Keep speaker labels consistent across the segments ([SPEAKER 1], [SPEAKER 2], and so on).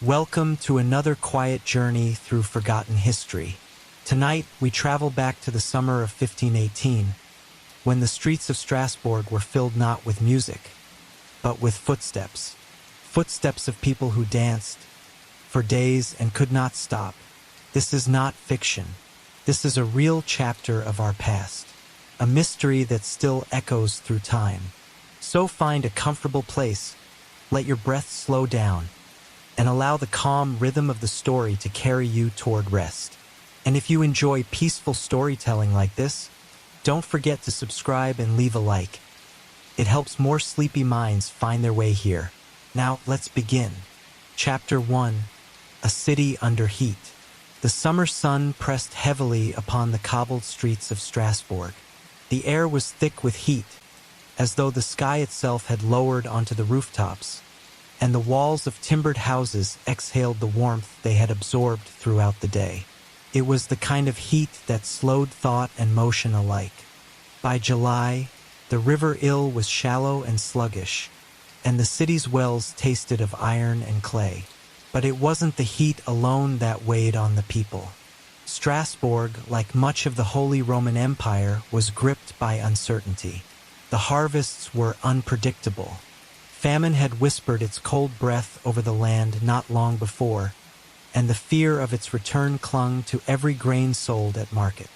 [SPEAKER 1] Welcome to another quiet journey through forgotten history. Tonight, we travel back to the summer of 1518, when the streets of Strasbourg were filled not with music, but with footsteps. Footsteps of people who danced for days and could not stop. This is not fiction. This is a real chapter of our past, a mystery that still echoes through time. So find a comfortable place, let your breath slow down, and allow the calm rhythm of the story to carry you toward rest. And if you enjoy peaceful storytelling like this, don't forget to subscribe and leave a like. It helps more sleepy minds find their way here. Now, let's begin. Chapter 1: A City Under Heat. The summer sun pressed heavily upon the cobbled streets of Strasbourg. The air was thick with heat, as though the sky itself had lowered onto the rooftops, and the walls of timbered houses exhaled the warmth they had absorbed throughout the day. It was the kind of heat that slowed thought and motion alike. By July, the river Ill was shallow and sluggish, and the city's wells tasted of iron and clay. But it wasn't the heat alone that weighed on the people. Strasbourg, like much of the Holy Roman Empire, was gripped by uncertainty. The harvests were unpredictable. Famine had whispered its cold breath over the land not long before, and the fear of its return clung to every grain sold at market.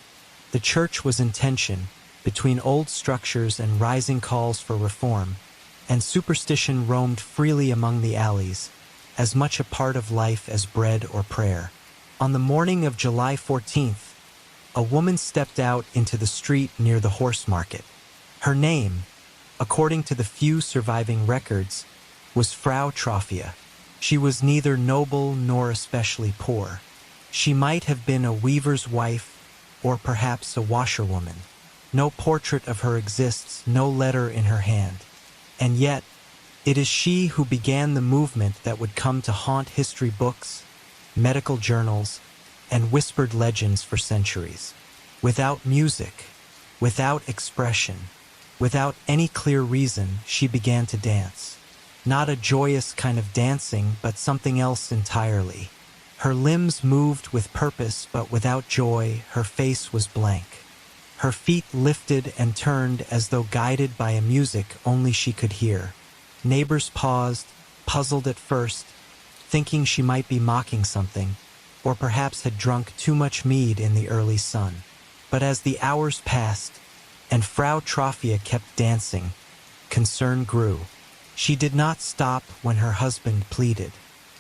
[SPEAKER 1] The church was in tension between old structures and rising calls for reform, and superstition roamed freely among the alleys, as much a part of life as bread or prayer. On the morning of July 14th, a woman stepped out into the street near the horse market. Her name, according to the few surviving records, was Frau Trophia. She was neither noble nor especially poor. She might have been a weaver's wife or perhaps a washerwoman. No portrait of her exists, no letter in her hand. And yet, it is she who began the movement that would come to haunt history books, medical journals, and whispered legends for centuries. Without music, without expression, without any clear reason, she began to dance. Not a joyous kind of dancing, but something else entirely. Her limbs moved with purpose, but without joy. Her face was blank. Her feet lifted and turned as though guided by a music only she could hear. Neighbors paused, puzzled at first, thinking she might be mocking something, or perhaps had drunk too much mead in the early sun. But as the hours passed, and Frau Trophia kept dancing, concern grew. She did not stop when her husband pleaded,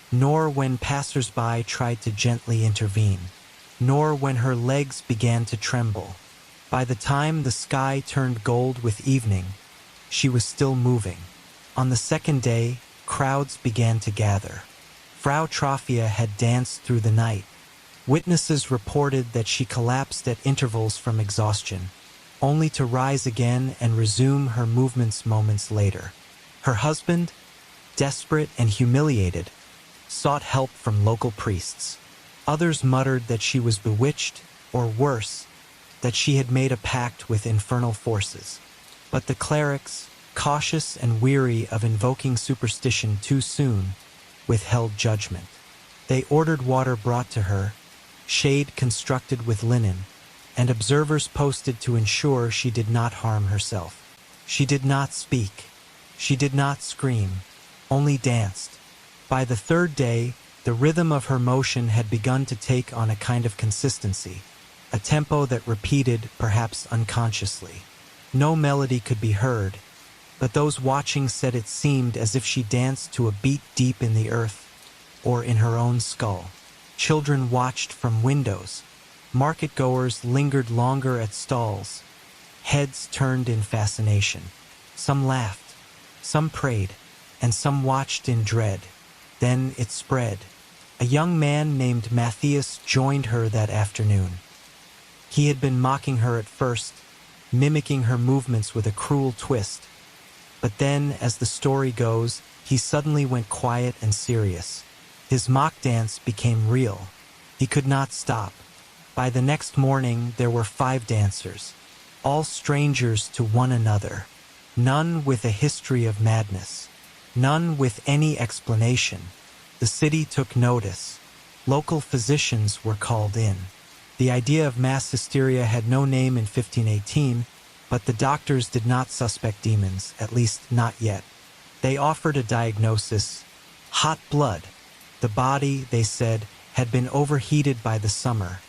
[SPEAKER 1] nor when passers-by tried to gently intervene, nor when her legs began to tremble. By the time the sky turned gold with evening, she was still moving. On the second day, crowds began to gather. Frau Trophia had danced through the night. Witnesses reported that she collapsed at intervals from exhaustion, only to rise again and resume her movements moments later. Her husband, desperate and humiliated, sought help from local priests. Others muttered that she was bewitched, or worse, that she had made a pact with infernal forces. But the clerics, cautious and weary of invoking superstition too soon, withheld judgment. They ordered water brought to her, shade constructed with linen, and observers posted to ensure she did not harm herself. She did not speak. She did not scream, only danced. By the third day, the rhythm of her motion had begun to take on a kind of consistency, a tempo that repeated, perhaps unconsciously. No melody could be heard, but those watching said it seemed as if she danced to a beat deep in the earth, or in her own skull. Children watched from windows. Market-goers lingered longer at stalls, heads turned in fascination. Some laughed, some prayed, and some watched in dread. Then it spread. A young man named Matthias joined her that afternoon. He had been mocking her at first, mimicking her movements with a cruel twist. But then, as the story goes, he suddenly went quiet and serious. His mock dance became real. He could not stop. By the next morning, there were 5 dancers, all strangers to one another, none with a history of madness, none with any explanation, The city took notice. Local physicians were called in. The idea of mass hysteria had no name in 1518, but the doctors did not suspect demons, at least not yet. They offered a diagnosis: hot blood. The body, they said, had been overheated by the summer,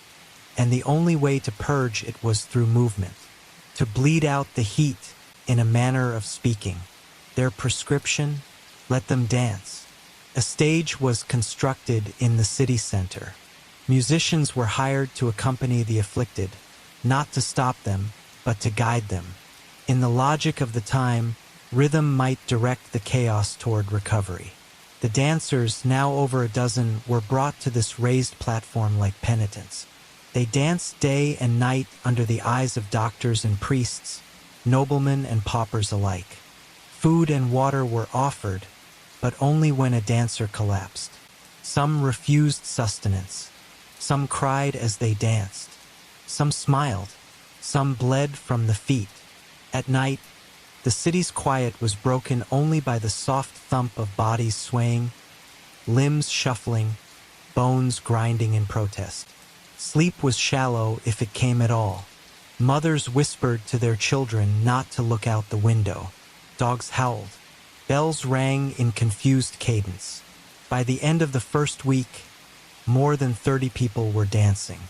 [SPEAKER 1] and the only way to purge it was through movement, to bleed out the heat, in a manner of speaking. Their prescription: let them dance. A stage was constructed in the city center. Musicians were hired to accompany the afflicted, not to stop them, but to guide them. In the logic of the time, rhythm might direct the chaos toward recovery. The dancers, now over a dozen, were brought to this raised platform like penitents. They danced day and night under the eyes of doctors and priests, noblemen and paupers alike. Food and water were offered, but only when a dancer collapsed. Some refused sustenance. Some cried as they danced. Some smiled. Some bled from the feet. At night, the city's quiet was broken only by the soft thump of bodies swaying, limbs shuffling, bones grinding in protest. Sleep was shallow if it came at all. Mothers whispered to their children not to look out the window. Dogs howled. Bells rang in confused cadence. By the end of the first week, more than 30 people were dancing.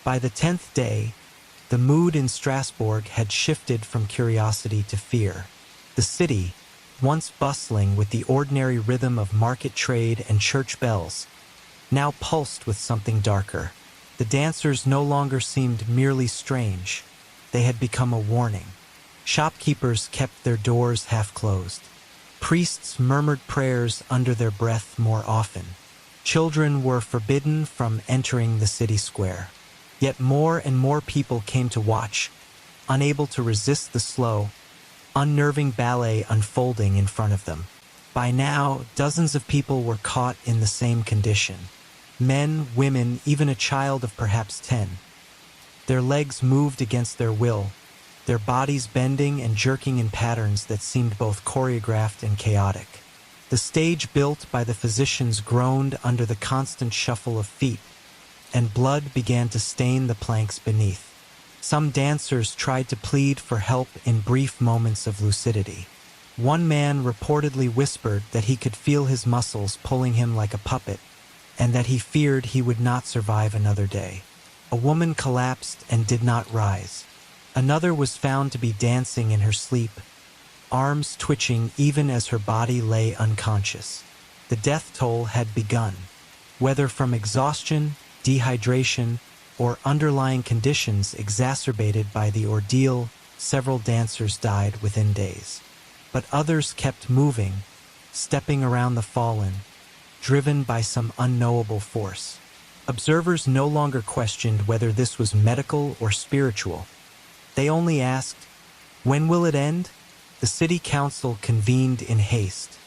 [SPEAKER 1] By the 10th day, the mood in Strasbourg had shifted from curiosity to fear. The city, once bustling with the ordinary rhythm of market trade and church bells, now pulsed with something darker. The dancers no longer seemed merely strange. They had become a warning. Shopkeepers kept their doors half closed. Priests murmured prayers under their breath more often. Children were forbidden from entering the city square. Yet more and more people came to watch, unable to resist the slow, unnerving ballet unfolding in front of them. By now, dozens of people were caught in the same condition. Men, women, even a child of perhaps 10. Their legs moved against their will, their bodies bending and jerking in patterns that seemed both choreographed and chaotic. The stage built by the physicians groaned under the constant shuffle of feet, and blood began to stain the planks beneath. Some dancers tried to plead for help in brief moments of lucidity. One man reportedly whispered that he could feel his muscles pulling him like a puppet, and that he feared he would not survive another day. A woman collapsed and did not rise. Another was found to be dancing in her sleep, arms twitching even as her body lay unconscious. The death toll had begun. Whether from exhaustion, dehydration, or underlying conditions exacerbated by the ordeal, several dancers died within days. But others kept moving, stepping around the fallen, driven by some unknowable force. Observers no longer questioned whether this was medical or spiritual. They only asked, "When will it end?" The city council convened in haste.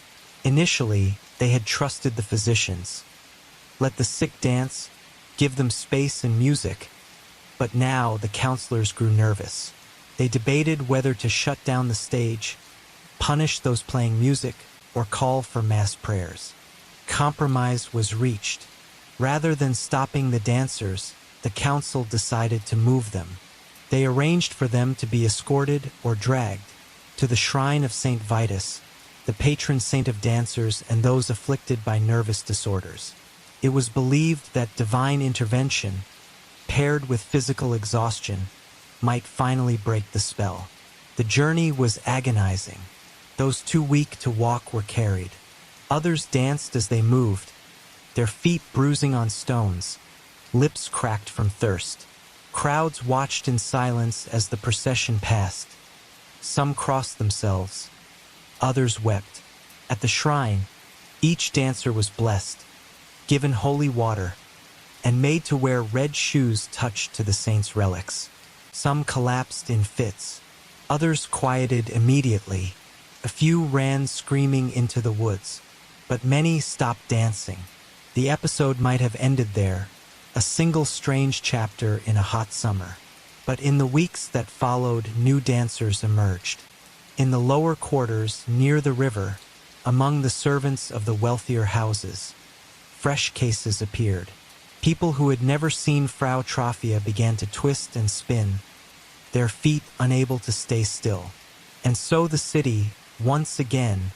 [SPEAKER 1] Initially, they had trusted the physicians. Let the sick dance, give them space and music. But now the councilors grew nervous. They debated whether to shut down the stage, punish those playing music, or call for mass prayers. Compromise was reached. Rather than stopping the dancers, the council decided to move them. They arranged for them to be escorted or dragged to the shrine of Saint Vitus, the patron saint of dancers and those afflicted by nervous disorders. It was believed that divine intervention, paired with physical exhaustion, might finally break the spell. The journey was agonizing. Those too weak to walk were carried. Others danced as they moved, their feet bruising on stones, lips cracked from thirst. Crowds watched in silence as the procession passed. Some crossed themselves. Others wept. At the shrine, each dancer was blessed, given holy water, and made to wear red shoes touched to the saint's relics. Some collapsed in fits. Others quieted immediately. A few ran screaming into the woods, but many stopped dancing. The episode might have ended there, a single strange chapter in a hot summer. But in the weeks that followed, new dancers emerged. In the lower quarters, near the river, among the servants of the wealthier houses, fresh cases appeared. People who had never seen Frau Trophia began to twist and spin, their feet unable to stay still. And so the city, once again,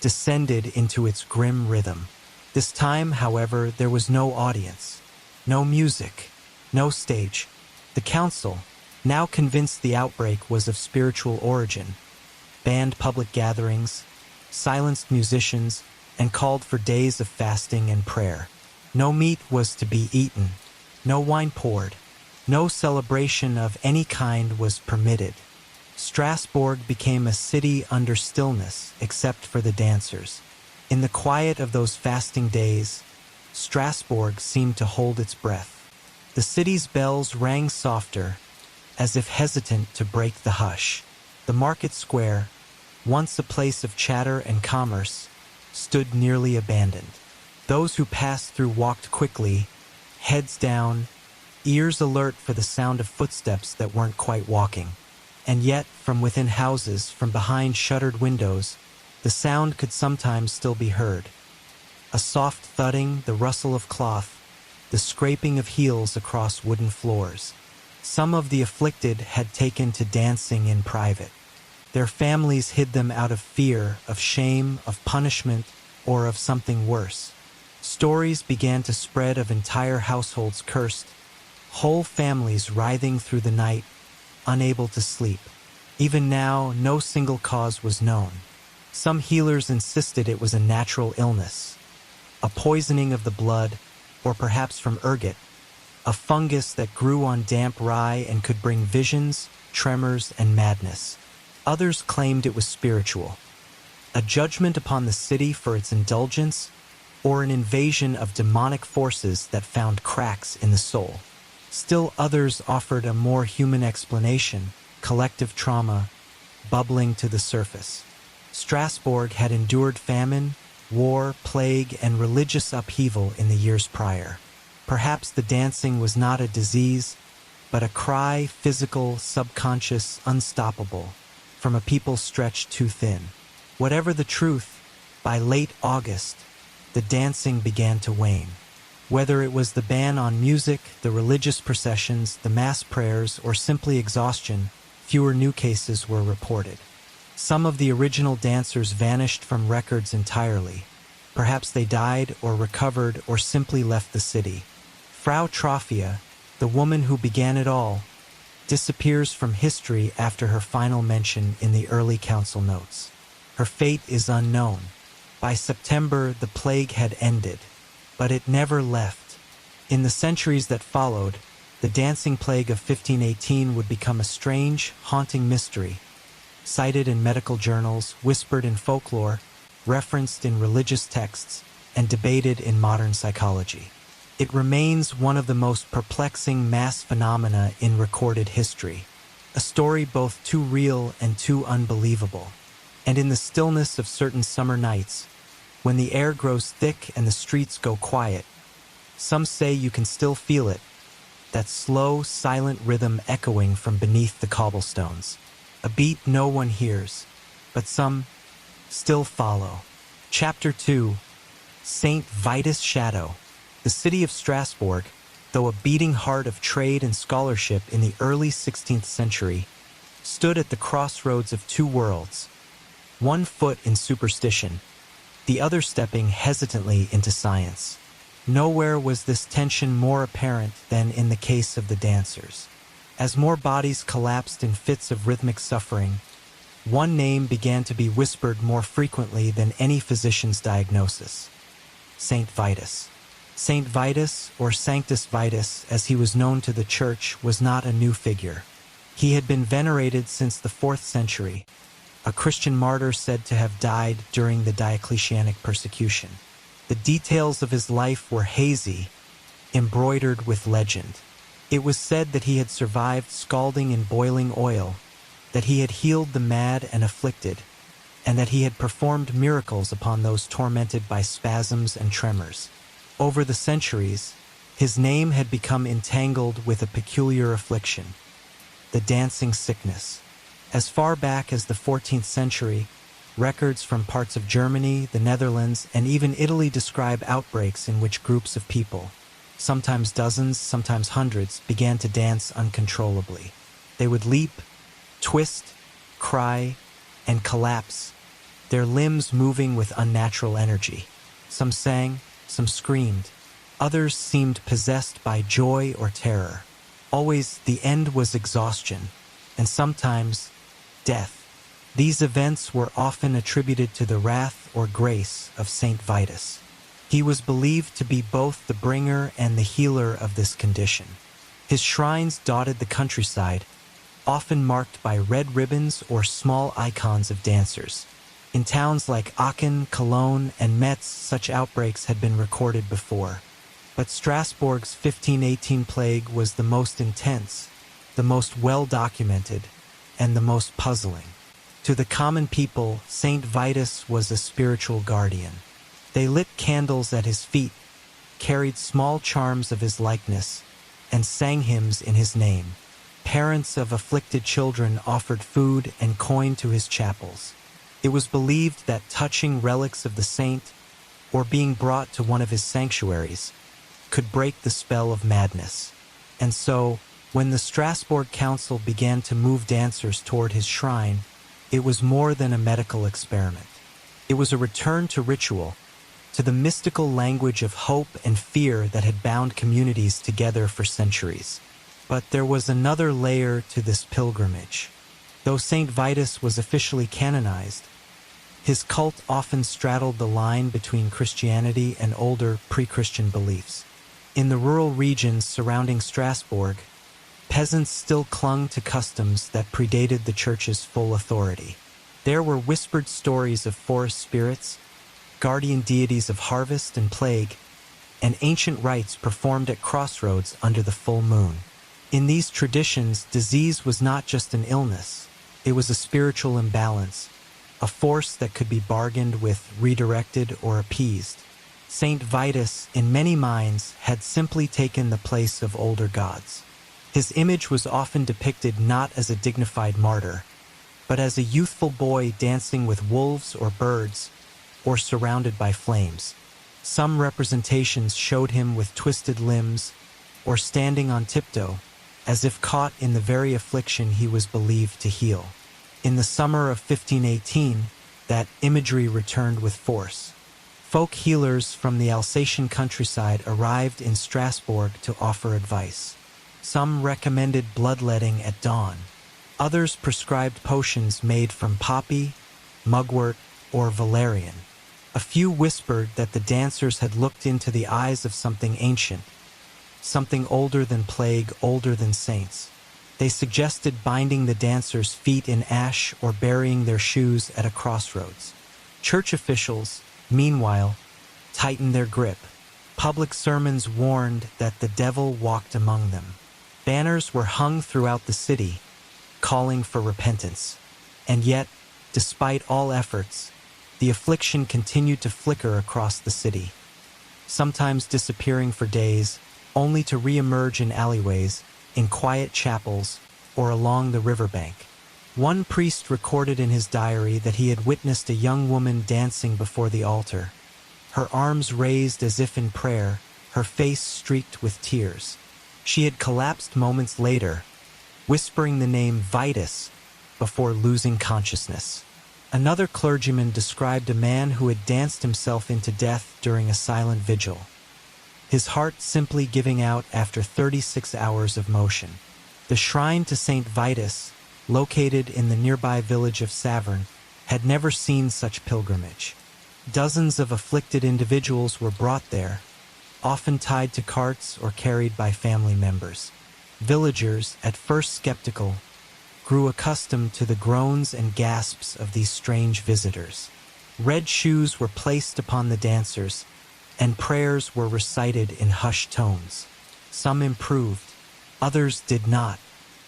[SPEAKER 1] descended into its grim rhythm. This time, however, there was no audience, no music, no stage. The council, now convinced the outbreak was of spiritual origin, banned public gatherings, silenced musicians, and called for days of fasting and prayer. No meat was to be eaten, no wine poured, no celebration of any kind was permitted. Strasbourg became a city under stillness except for the dancers. In the quiet of those fasting days, Strasbourg seemed to hold its breath. The city's bells rang softer, as if hesitant to break the hush. The market square, once a place of chatter and commerce, stood nearly abandoned. Those who passed through walked quickly, heads down, ears alert for the sound of footsteps that weren't quite walking. And yet, from within houses, from behind shuttered windows, the sound could sometimes still be heard. A soft thudding, the rustle of cloth, the scraping of heels across wooden floors. Some of the afflicted had taken to dancing in private. Their families hid them out of fear, of shame, of punishment, or of something worse. Stories began to spread of entire households cursed, whole families writhing through the night, unable to sleep. Even now, no single cause was known. Some healers insisted it was a natural illness, a poisoning of the blood, or perhaps from ergot, a fungus that grew on damp rye and could bring visions, tremors, and madness. Others claimed it was spiritual, a judgment upon the city for its indulgence, or an invasion of demonic forces that found cracks in the soul. Still others offered a more human explanation, collective trauma, bubbling to the surface. Strasbourg had endured famine, war, plague, and religious upheaval in the years prior. Perhaps the dancing was not a disease, but a cry, physical, subconscious, unstoppable, from a people stretched too thin. Whatever the truth, by late August, the dancing began to wane. Whether it was the ban on music, the religious processions, the mass prayers, or simply exhaustion, fewer new cases were reported. Some of the original dancers vanished from records entirely. Perhaps they died or recovered or simply left the city. Frau Trophia, the woman who began it all, disappears from history after her final mention in the early council notes. Her fate is unknown. By September, the plague had ended, but it never left. In the centuries that followed, the dancing plague of 1518 would become a strange, haunting mystery, cited in medical journals, whispered in folklore, referenced in religious texts, and debated in modern psychology. It remains one of the most perplexing mass phenomena in recorded history, a story both too real and too unbelievable. And in the stillness of certain summer nights, when the air grows thick and the streets go quiet, some say you can still feel it, that slow, silent rhythm echoing from beneath the cobblestones. A beat no one hears, but some still follow. Chapter 2: Saint Vitus' Shadow. The city of Strasbourg, though a beating heart of trade and scholarship in the early 16th century, stood at the crossroads of two worlds, one foot in superstition, the other stepping hesitantly into science. Nowhere was this tension more apparent than in the case of the dancers. As more bodies collapsed in fits of rhythmic suffering, one name began to be whispered more frequently than any physician's diagnosis: Saint Vitus. Saint Vitus, or Sanctus Vitus, as he was known to the Church, was not a new figure. He had been venerated since the 4th century, a Christian martyr said to have died during the Diocletianic persecution. The details of his life were hazy, embroidered with legend. It was said that he had survived scalding in boiling oil, that he had healed the mad and afflicted, and that he had performed miracles upon those tormented by spasms and tremors. Over the centuries, his name had become entangled with a peculiar affliction, the dancing sickness. As far back as the 14th century, Records from parts of Germany, the Netherlands, and even Italy describe outbreaks in which groups of people, sometimes dozens, sometimes hundreds, began to dance uncontrollably. They would leap, twist, cry, and collapse, their limbs moving with unnatural energy. Some sang, some screamed. Others seemed possessed by joy or terror. Always, the end was exhaustion, and sometimes death. These events were often attributed to the wrath or grace of Saint Vitus. He was believed to be both the bringer and the healer of this condition. His shrines dotted the countryside, often marked by red ribbons or small icons of dancers. In towns like Aachen, Cologne, and Metz, such outbreaks had been recorded before. But Strasbourg's 1518 plague was the most intense, the most well-documented, and the most puzzling. To the common people, Saint Vitus was a spiritual guardian. They lit candles at his feet, carried small charms of his likeness, and sang hymns in his name. Parents of afflicted children offered food and coin to his chapels. It was believed that touching relics of the saint, or being brought to one of his sanctuaries, could break the spell of madness. And so, when the Strasbourg Council began to move dancers toward his shrine, it was more than a medical experiment. It was a return to ritual, to the mystical language of hope and fear that had bound communities together for centuries. But there was another layer to this pilgrimage. Though Saint Vitus was officially canonized, his cult often straddled the line between Christianity and older pre-Christian beliefs. In the rural regions surrounding Strasbourg, peasants still clung to customs that predated the church's full authority. There were whispered stories of forest spirits, guardian deities of harvest and plague, and ancient rites performed at crossroads under the full moon. In these traditions, disease was not just an illness, it was a spiritual imbalance, a force that could be bargained with, redirected, or appeased. Saint Vitus, in many minds, had simply taken the place of older gods. His image was often depicted not as a dignified martyr, but as a youthful boy dancing with wolves or birds, or surrounded by flames. Some representations showed him with twisted limbs, or standing on tiptoe, as if caught in the very affliction he was believed to heal. In the summer of 1518, that imagery returned with force. Folk healers from the Alsatian countryside arrived in Strasbourg to offer advice. Some recommended bloodletting at dawn. Others prescribed potions made from poppy, mugwort, or valerian. A few whispered that the dancers had looked into the eyes of something ancient, something older than plague, older than saints. They suggested binding the dancers' feet in ash or burying their shoes at a crossroads. Church officials, meanwhile, tightened their grip. Public sermons warned that the devil walked among them. Banners were hung throughout the city, calling for repentance. And yet, despite all efforts, the affliction continued to flicker across the city, sometimes disappearing for days, only to re-emerge in alleyways, in quiet chapels, or along the riverbank. One priest recorded in his diary that he had witnessed a young woman dancing before the altar, her arms raised as if in prayer, her face streaked with tears. She had collapsed moments later, whispering the name Vitus before losing consciousness. Another clergyman described a man who had danced himself into death during a silent vigil, his heart simply giving out after 36 hours of motion. The shrine to Saint Vitus, located in the nearby village of Saverne, had never seen such pilgrimage. Dozens of afflicted individuals were brought there, often tied to carts or carried by family members. Villagers, at first skeptical, grew accustomed to the groans and gasps of these strange visitors. Red shoes were placed upon the dancers, and prayers were recited in hushed tones. Some improved, others did not,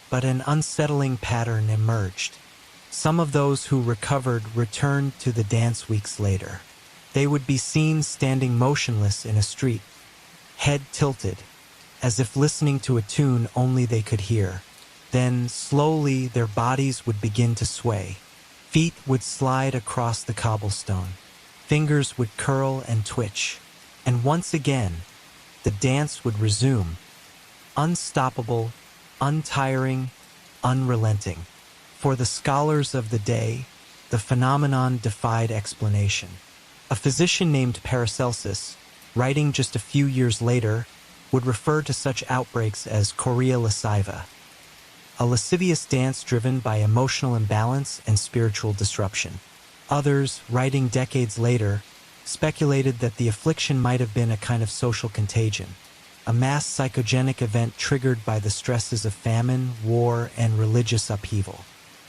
[SPEAKER 1] but an unsettling pattern emerged. Some of those who recovered returned to the dance weeks later. They would be seen standing motionless in a street, head tilted, as if listening to a tune only they could hear. Then, slowly, their bodies would begin to sway. Feet would slide across the cobblestone. Fingers would curl and twitch. And once again, the dance would resume. Unstoppable, untiring, unrelenting. For the scholars of the day, the phenomenon defied explanation. A physician named Paracelsus, writing just a few years later, would refer to such outbreaks as chorea lasciva, a lascivious dance driven by emotional imbalance and spiritual disruption. Others, writing decades later, speculated that the affliction might have been a kind of social contagion, a mass psychogenic event triggered by the stresses of famine, war, and religious upheaval.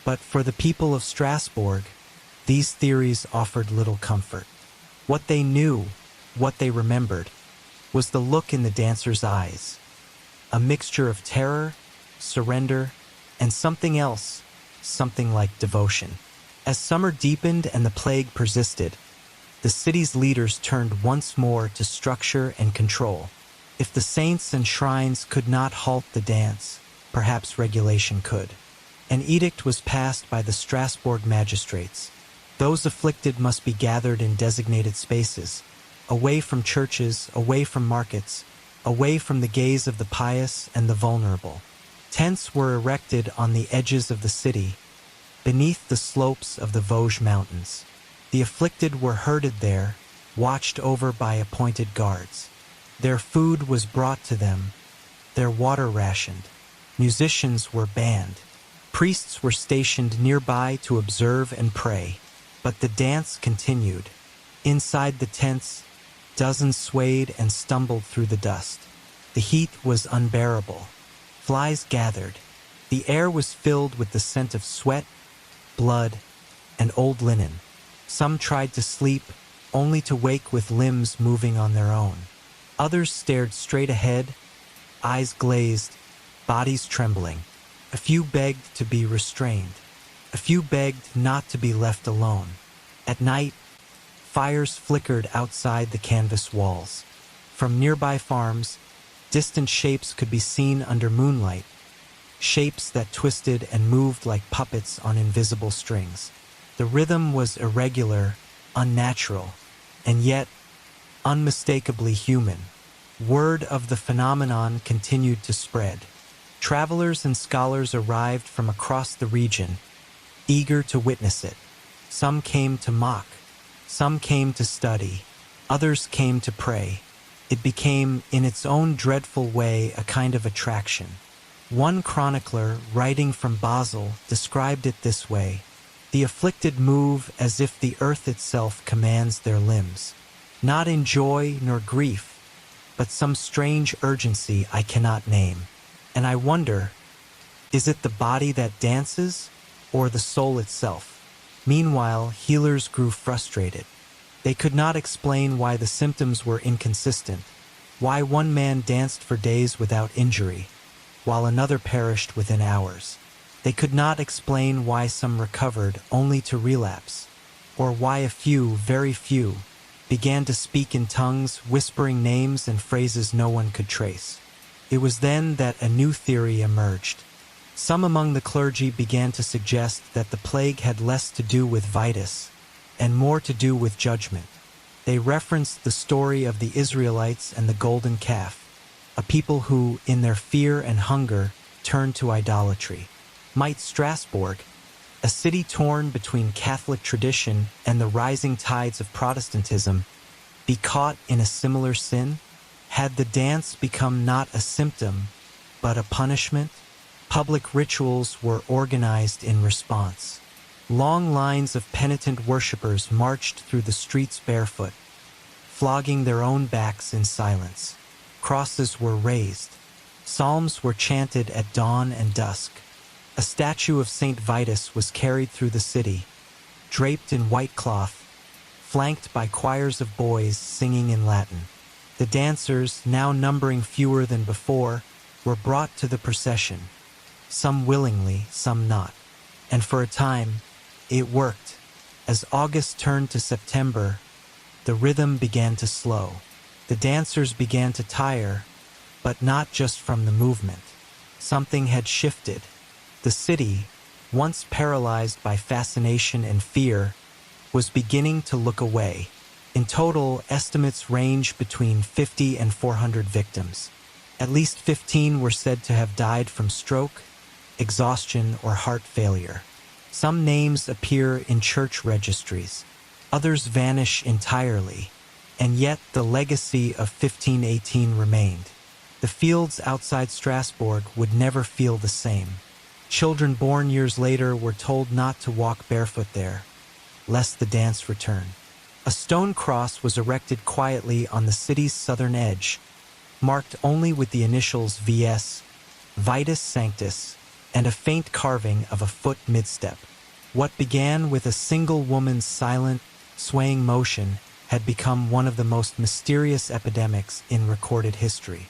[SPEAKER 1] But for the people of Strasbourg, these theories offered little comfort. What they knew, what they remembered, was the look in the dancers' eyes, a mixture of terror, surrender, and something else, something like devotion. As summer deepened and the plague persisted, the city's leaders turned once more to structure and control. If the saints and shrines could not halt the dance, perhaps regulation could. An edict was passed by the Strasbourg magistrates. Those afflicted must be gathered in designated spaces, away from churches, away from markets, away from the gaze of the pious and the vulnerable. Tents were erected on the edges of the city, beneath the slopes of the Vosges Mountains. The afflicted were herded there, watched over by appointed guards. Their food was brought to them, their water rationed. Musicians were banned. Priests were stationed nearby to observe and pray. But the dance continued. Inside the tents, dozens swayed and stumbled through the dust. The heat was unbearable. Flies gathered. The air was filled with the scent of sweat, blood, and old linen. Some tried to sleep, only to wake with limbs moving on their own. Others stared straight ahead, eyes glazed, bodies trembling. A few begged to be restrained. A few begged not to be left alone. At night, fires flickered outside the canvas walls. From nearby farms, distant shapes could be seen under moonlight, shapes that twisted and moved like puppets on invisible strings. The rhythm was irregular, unnatural, and yet unmistakably human. Word of the phenomenon continued to spread. Travelers and scholars arrived from across the region, eager to witness it. Some came to mock, some came to study, others came to pray. It became, in its own dreadful way, a kind of attraction. One chronicler, writing from Basel, described it this way: "The afflicted move as if the earth itself commands their limbs, not in joy nor grief, but some strange urgency I cannot name. And I wonder, is it the body that dances, or the soul itself?" Meanwhile, healers grew frustrated. They could not explain why the symptoms were inconsistent, why one man danced for days without injury, while another perished within hours. They could not explain why some recovered only to relapse, or why a few, very few, began to speak in tongues, whispering names and phrases no one could trace. It was then that a new theory emerged. Some among the clergy began to suggest that the plague had less to do with vitus and more to do with judgment. They referenced the story of the Israelites and the golden calf, a people who, in their fear and hunger, turned to idolatry. Might Strasbourg, a city torn between Catholic tradition and the rising tides of Protestantism, be caught in a similar sin? Had the dance become not a symptom, but a punishment? Public rituals were organized in response. Long lines of penitent worshippers marched through the streets barefoot, flogging their own backs in silence. Crosses were raised. Psalms were chanted at dawn and dusk. A statue of Saint Vitus was carried through the city, draped in white cloth, flanked by choirs of boys singing in Latin. The dancers, now numbering fewer than before, were brought to the procession, some willingly, some not. And for a time, it worked. As August turned to September, the rhythm began to slow. The dancers began to tire, but not just from the movement. Something had shifted. The city, once paralyzed by fascination and fear, was beginning to look away. In total, estimates range between 50 and 400 victims. At least 15 were said to have died from stroke, exhaustion, or heart failure. Some names appear in church registries. Others vanish entirely, and yet the legacy of 1518 remained. The fields outside Strasbourg would never feel the same. Children born years later were told not to walk barefoot there, lest the dance return. A stone cross was erected quietly on the city's southern edge, marked only with the initials VS, Vitus Sanctus, and a faint carving of a foot midstep. What began with a single woman's silent, swaying motion had become one of the most mysterious epidemics in recorded history.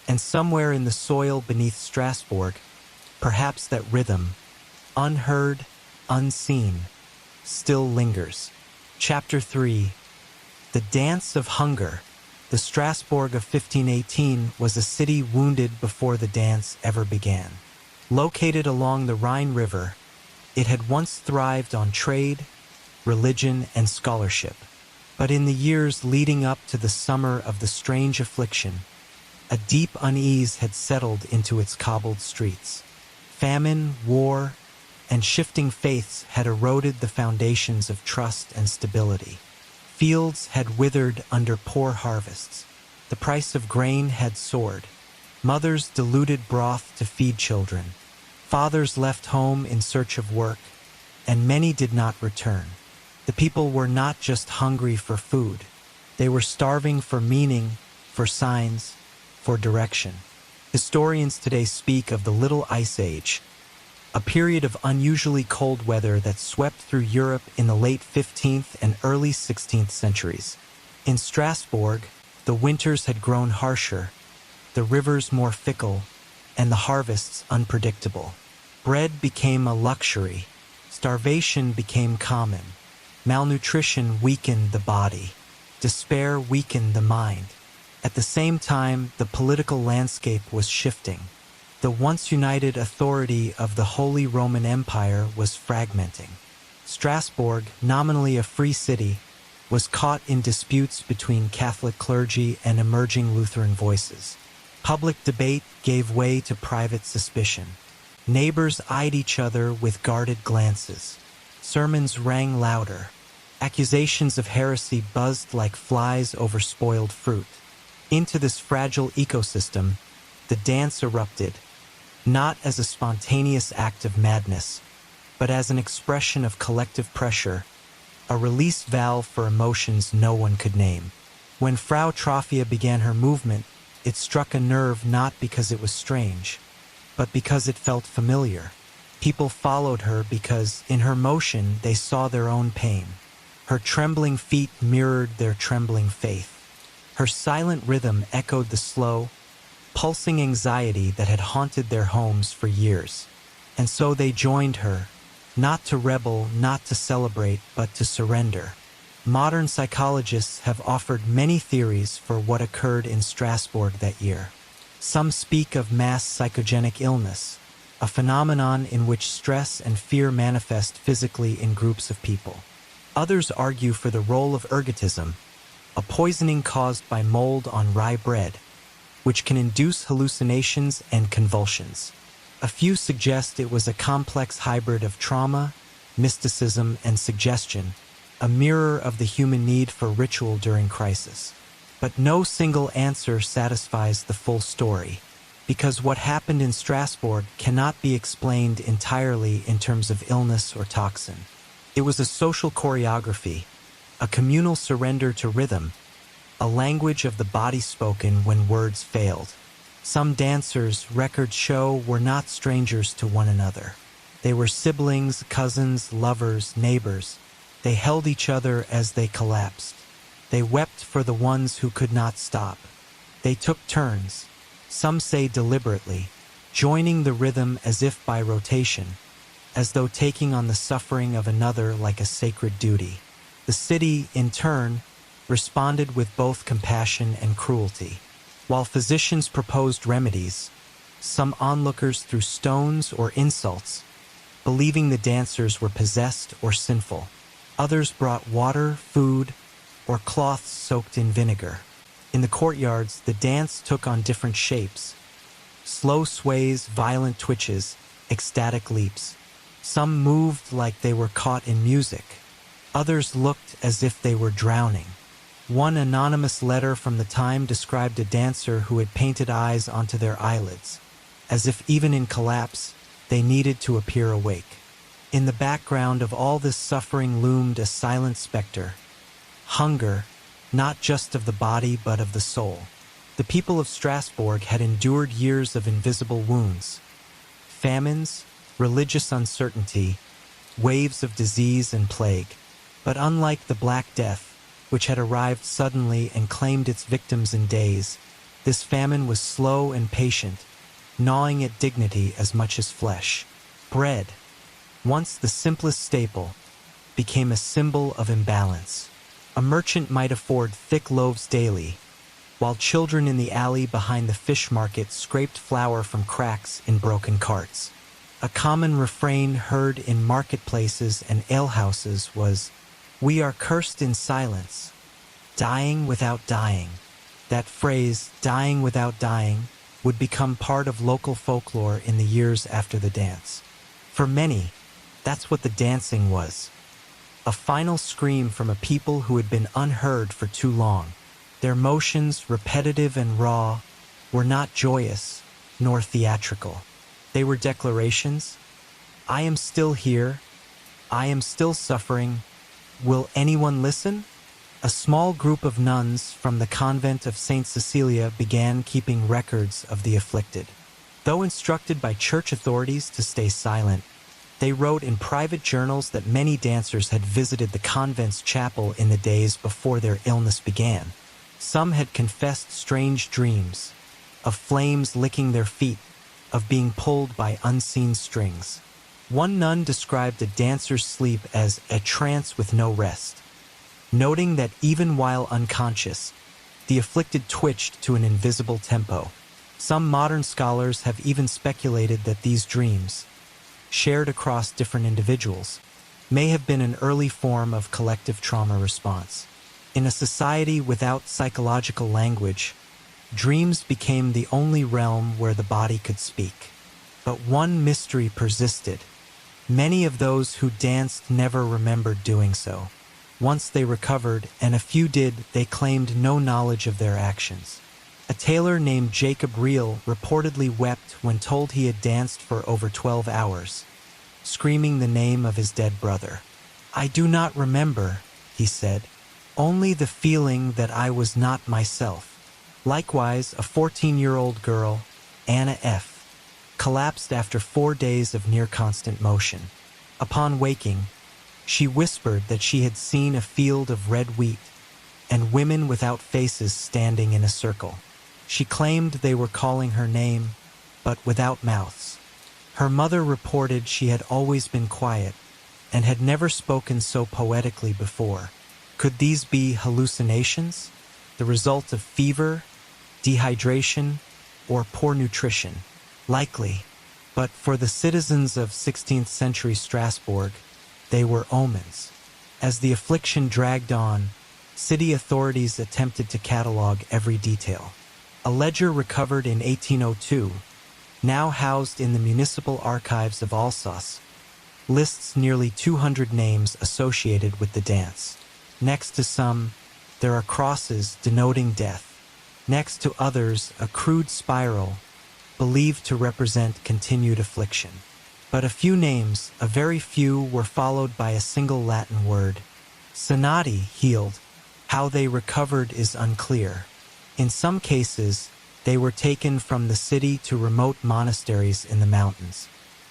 [SPEAKER 1] And somewhere in the soil beneath Strasbourg, perhaps that rhythm, unheard, unseen, still lingers. Chapter 3. The Dance of Hunger. The Strasbourg of 1518 was a city wounded before the dance ever began. Located along the Rhine River, it had once thrived on trade, religion, and scholarship. But in the years leading up to the summer of the strange affliction, a deep unease had settled into its cobbled streets. Famine, war, and shifting faiths had eroded the foundations of trust and stability. Fields had withered under poor harvests. The price of grain had soared. Mothers diluted broth to feed children. Fathers left home in search of work, and many did not return. The people were not just hungry for food. They were starving for meaning, for signs, for direction. Historians today speak of the Little Ice Age, a period of unusually cold weather that swept through Europe in the late 15th and early 16th centuries. In Strasbourg, the winters had grown harsher, the rivers more fickle, and the harvests unpredictable. Bread became a luxury, starvation became common, malnutrition weakened the body, despair weakened the mind. At the same time, the political landscape was shifting. The once united authority of the Holy Roman Empire was fragmenting. Strasbourg, nominally a free city, was caught in disputes between Catholic clergy and emerging Lutheran voices. Public debate gave way to private suspicion. Neighbors eyed each other with guarded glances. Sermons rang louder. Accusations of heresy buzzed like flies over spoiled fruit. Into this fragile ecosystem, the dance erupted, not as a spontaneous act of madness, but as an expression of collective pressure, a release valve for emotions no one could name. When Frau Trophia began her movement, it struck a nerve not because it was strange, but because it felt familiar. People followed her because, in her motion, they saw their own pain. Her trembling feet mirrored their trembling faith. Her silent rhythm echoed the slow, pulsing anxiety that had haunted their homes for years. And so they joined her, not to rebel, not to celebrate, but to surrender. Modern psychologists have offered many theories for what occurred in Strasbourg that year. Some speak of mass psychogenic illness, a phenomenon in which stress and fear manifest physically in groups of people. Others argue for the role of ergotism, a poisoning caused by mold on rye bread, which can induce hallucinations and convulsions. A few suggest it was a complex hybrid of trauma, mysticism, and suggestion, a mirror of the human need for ritual during crisis. But no single answer satisfies the full story, because what happened in Strasbourg cannot be explained entirely in terms of illness or toxin. It was a social choreography, a communal surrender to rhythm, a language of the body spoken when words failed. Some dancers, records show, were not strangers to one another. They were siblings, cousins, lovers, neighbors. They held each other as they collapsed. They wept for the ones who could not stop. They took turns, some say deliberately, joining the rhythm as if by rotation, as though taking on the suffering of another like a sacred duty. The city, in turn, responded with both compassion and cruelty. While physicians proposed remedies, some onlookers threw stones or insults, believing the dancers were possessed or sinful. Others brought water, food, or cloths soaked in vinegar. In the courtyards, the dance took on different shapes: slow sways, violent twitches, ecstatic leaps. Some moved like they were caught in music. Others looked as if they were drowning. One anonymous letter from the time described a dancer who had painted eyes onto their eyelids, as if even in collapse, they needed to appear awake. In the background of all this suffering loomed a silent specter: hunger, not just of the body but of the soul. The people of Strasbourg had endured years of invisible wounds: famines, religious uncertainty, waves of disease and plague. But unlike the Black Death, which had arrived suddenly and claimed its victims in days, this famine was slow and patient, gnawing at dignity as much as flesh. Bread, once the simplest staple, became a symbol of imbalance. A merchant might afford thick loaves daily, while children in the alley behind the fish market scraped flour from cracks in broken carts. A common refrain heard in marketplaces and alehouses was, "We are cursed in silence, dying without dying." That phrase, "dying without dying," would become part of local folklore in the years after the dance. For many, that's what the dancing was: a final scream from a people who had been unheard for too long. Their motions, repetitive and raw, were not joyous nor theatrical. They were declarations: "I am still here. I am still suffering. Will anyone listen?" A small group of nuns from the convent of St. Cecilia began keeping records of the afflicted. Though instructed by church authorities to stay silent, they wrote in private journals that many dancers had visited the convent's chapel in the days before their illness began. Some had confessed strange dreams, of flames licking their feet, of being pulled by unseen strings. One nun described a dancer's sleep as a trance with no rest, noting that even while unconscious, the afflicted twitched to an invisible tempo. Some modern scholars have even speculated that these dreams, shared across different individuals, may have been an early form of collective trauma response. In a society without psychological language, dreams became the only realm where the body could speak. But one mystery persisted. Many of those who danced never remembered doing so. Once they recovered, and a few did, they claimed no knowledge of their actions. A tailor named Jacob Reel reportedly wept when told he had danced for over 12 hours, screaming the name of his dead brother. "I do not remember," he said, "only the feeling that I was not myself." Likewise, a 14-year-old girl, Anna F., collapsed after 4 days of near-constant motion. Upon waking, she whispered that she had seen a field of red wheat and women without faces standing in a circle. She claimed they were calling her name, but without mouths. Her mother reported she had always been quiet and had never spoken so poetically before. Could these be hallucinations, the result of fever, dehydration, or poor nutrition? Likely, but for the citizens of 16th century Strasbourg, they were omens. As the affliction dragged on, city authorities attempted to catalog every detail. A ledger recovered in 1802, now housed in the municipal archives of Alsace, lists nearly 200 names associated with the dance. Next to some, there are crosses denoting death. Next to others, a crude spiral, believed to represent continued affliction. But a few names, a very few, were followed by a single Latin word. Sanati, healed. How they recovered is unclear. In some cases, they were taken from the city to remote monasteries in the mountains.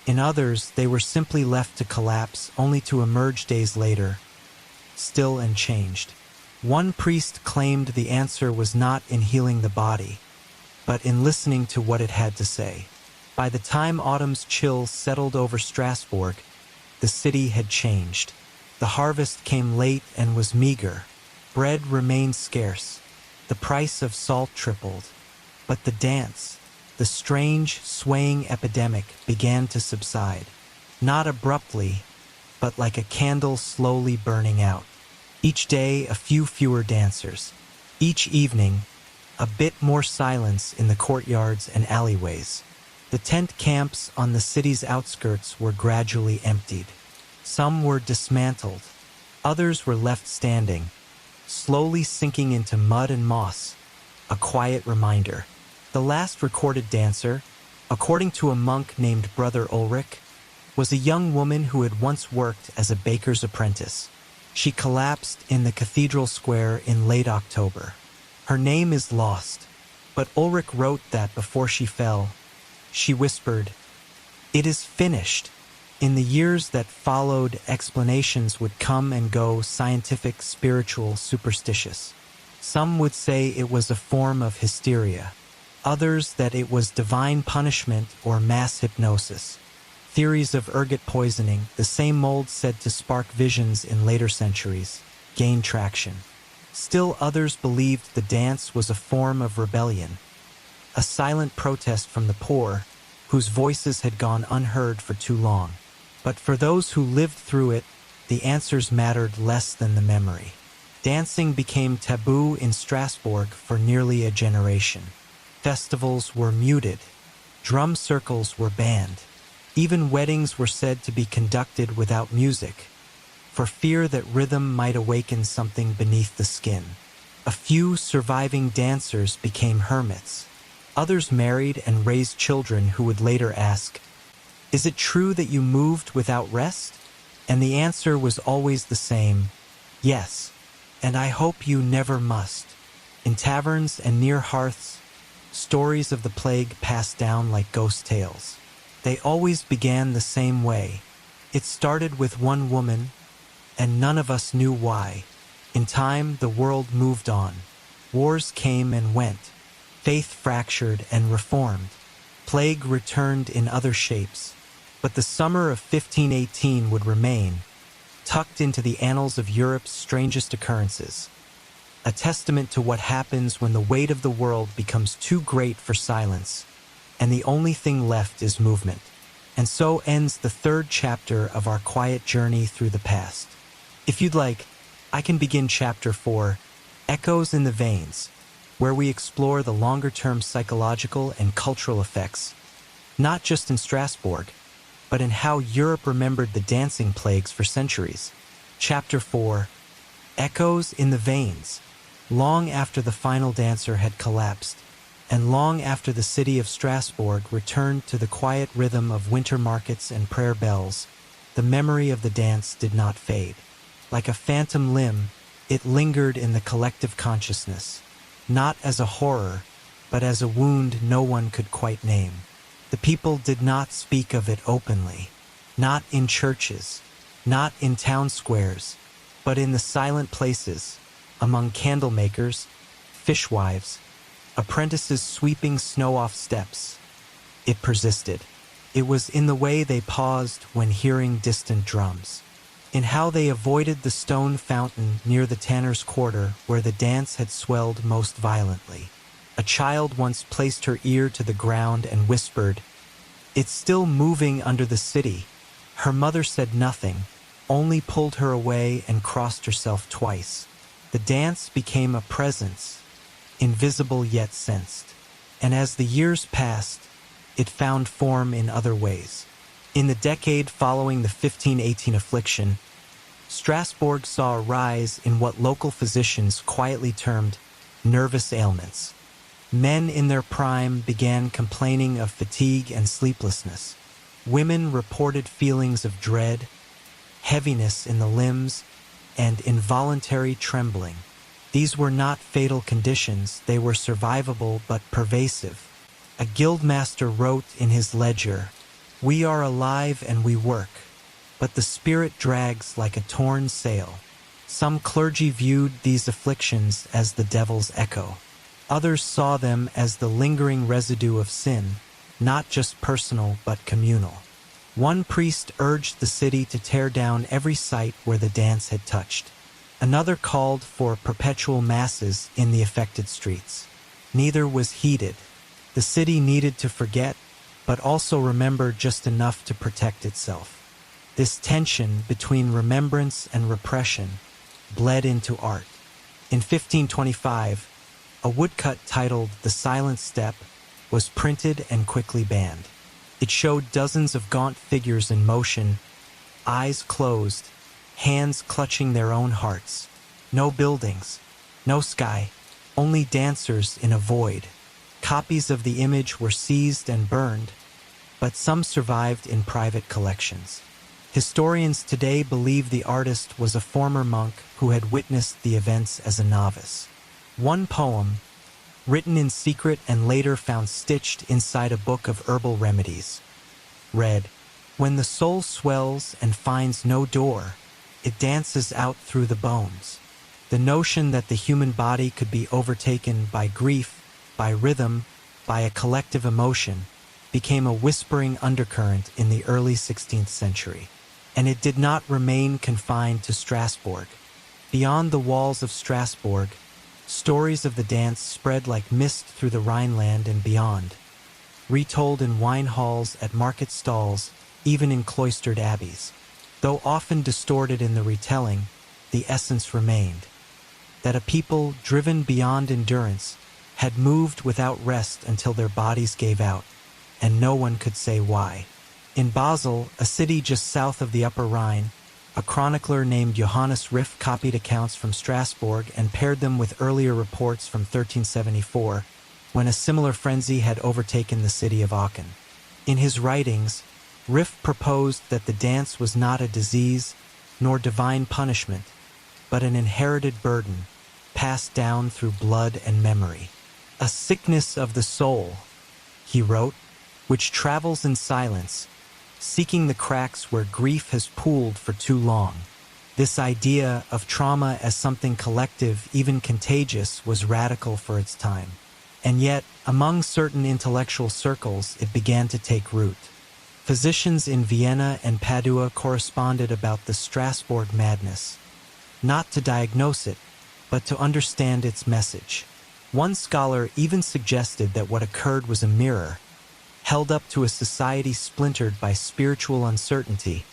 [SPEAKER 1] In others, they were simply left to collapse, only to emerge days later, still unchanged. One priest claimed the answer was not in healing the body, but in listening to what it had to say. By the time autumn's chill settled over Strasbourg, the city had changed. The harvest came late and was meager. Bread remained scarce. The price of salt tripled. But the dance, the strange, swaying epidemic, began to subside. not abruptly, but like a candle slowly burning out. Each day, a few fewer dancers. Each evening, a bit more silence in the courtyards and alleyways. The tent camps on the city's outskirts were gradually emptied. Some were dismantled. Others were left standing, slowly sinking into mud and moss, a quiet reminder. The last recorded dancer, according to a monk named Brother Ulrich, was a young woman who had once worked as a baker's apprentice. She collapsed in the cathedral square in late October. Her name is lost, but Ulrich wrote that before she fell, she whispered, "It is finished." In the years that followed, explanations would come and go, scientific, spiritual, superstitious. Some would say it was a form of hysteria. Others that it was divine punishment or mass hypnosis. Theories of ergot poisoning, the same mold said to spark visions in later centuries, gained traction. Still others believed the dance was a form of rebellion, a silent protest from the poor, whose voices had gone unheard for too long. But for those who lived through it, the answers mattered less than the memory. Dancing became taboo in Strasbourg for nearly a generation. Festivals were muted. Drum circles were banned. Even weddings were said to be conducted without music, for fear that rhythm might awaken something beneath the skin. A few surviving dancers became hermits. Others married and raised children who would later ask, "Is it true that you moved without rest?" And the answer was always the same, "Yes, and I hope you never must." In taverns and near hearths, stories of the plague passed down like ghost tales. They always began the same way. It started with one woman, and none of us knew why. In time, the world moved on. Wars came and went. Faith fractured and reformed. Plague returned in other shapes. But the summer of 1518 would remain, tucked into the annals of Europe's strangest occurrences. A testament to what happens when the weight of the world becomes too great for silence, and the only thing left is movement. And so ends the third chapter of our quiet journey through the past. If you'd like, I can begin chapter 4, Echoes in the Veins, where we explore the longer-term psychological and cultural effects, not just in Strasbourg, but in how Europe remembered the dancing plagues for centuries. Chapter 4, Echoes in the Veins. Long after the final dancer had collapsed, and long after the city of Strasbourg returned to the quiet rhythm of winter markets and prayer bells, the memory of the dance did not fade. Like a phantom limb, it lingered in the collective consciousness, not as a horror, but as a wound no one could quite name. The people did not speak of it openly, not in churches, not in town squares, but in the silent places, among candle makers, fishwives, apprentices sweeping snow off steps. It persisted. It was in the way they paused when hearing distant drums, in how they avoided the stone fountain near the tanner's quarter where the dance had swelled most violently. A child once placed her ear to the ground and whispered, "It's still moving under the city." Her mother said nothing, only pulled her away and crossed herself twice. The dance became a presence, invisible yet sensed. And as the years passed, it found form in other ways. In the decade following the 1518 affliction, Strasbourg saw a rise in what local physicians quietly termed nervous ailments. Men in their prime began complaining of fatigue and sleeplessness. Women reported feelings of dread, heaviness in the limbs, and involuntary trembling. These were not fatal conditions, they were survivable but pervasive. A guildmaster wrote in his ledger, "We are alive and we work, but the spirit drags like a torn sail." Some clergy viewed these afflictions as the devil's echo. Others saw them as the lingering residue of sin, not just personal but communal. One priest urged the city to tear down every site where the dance had touched. Another called for perpetual masses in the affected streets. Neither was heeded. The city needed to forget, but also remember just enough to protect itself. This tension between remembrance and repression bled into art. In 1525, a woodcut titled The Silent Step was printed and quickly banned. It showed dozens of gaunt figures in motion, eyes closed, hands clutching their own hearts. No buildings, no sky, only dancers in a void. Copies of the image were seized and burned, but some survived in private collections. Historians today believe the artist was a former monk who had witnessed the events as a novice. One poem, written in secret and later found stitched inside a book of herbal remedies, read, "When the soul swells and finds no door, it dances out through the bones." The notion that the human body could be overtaken by grief, by rhythm, by a collective emotion, became a whispering undercurrent in the early 16th century. And it did not remain confined to Strasbourg. Beyond the walls of Strasbourg, stories of the dance spread like mist through the Rhineland and beyond, retold in wine halls, at market stalls, even in cloistered abbeys. Though often distorted in the retelling, the essence remained, that a people driven beyond endurance had moved without rest until their bodies gave out, and no one could say why. In Basel, a city just south of the Upper Rhine, a chronicler named Johannes Riffe copied accounts from Strasbourg and paired them with earlier reports from 1374, when a similar frenzy had overtaken the city of Aachen. In his writings, Riffe proposed that the dance was not a disease nor divine punishment, but an inherited burden passed down through blood and memory. "A sickness of the soul," he wrote, "which travels in silence, seeking the cracks where grief has pooled for too long." This idea of trauma as something collective, even contagious, was radical for its time. And yet, among certain intellectual circles, it began to take root. Physicians in Vienna and Padua corresponded about the Strasbourg madness, not to diagnose it, but to understand its message. One scholar even suggested that what occurred was a mirror, held up to a society splintered by spiritual uncertainty,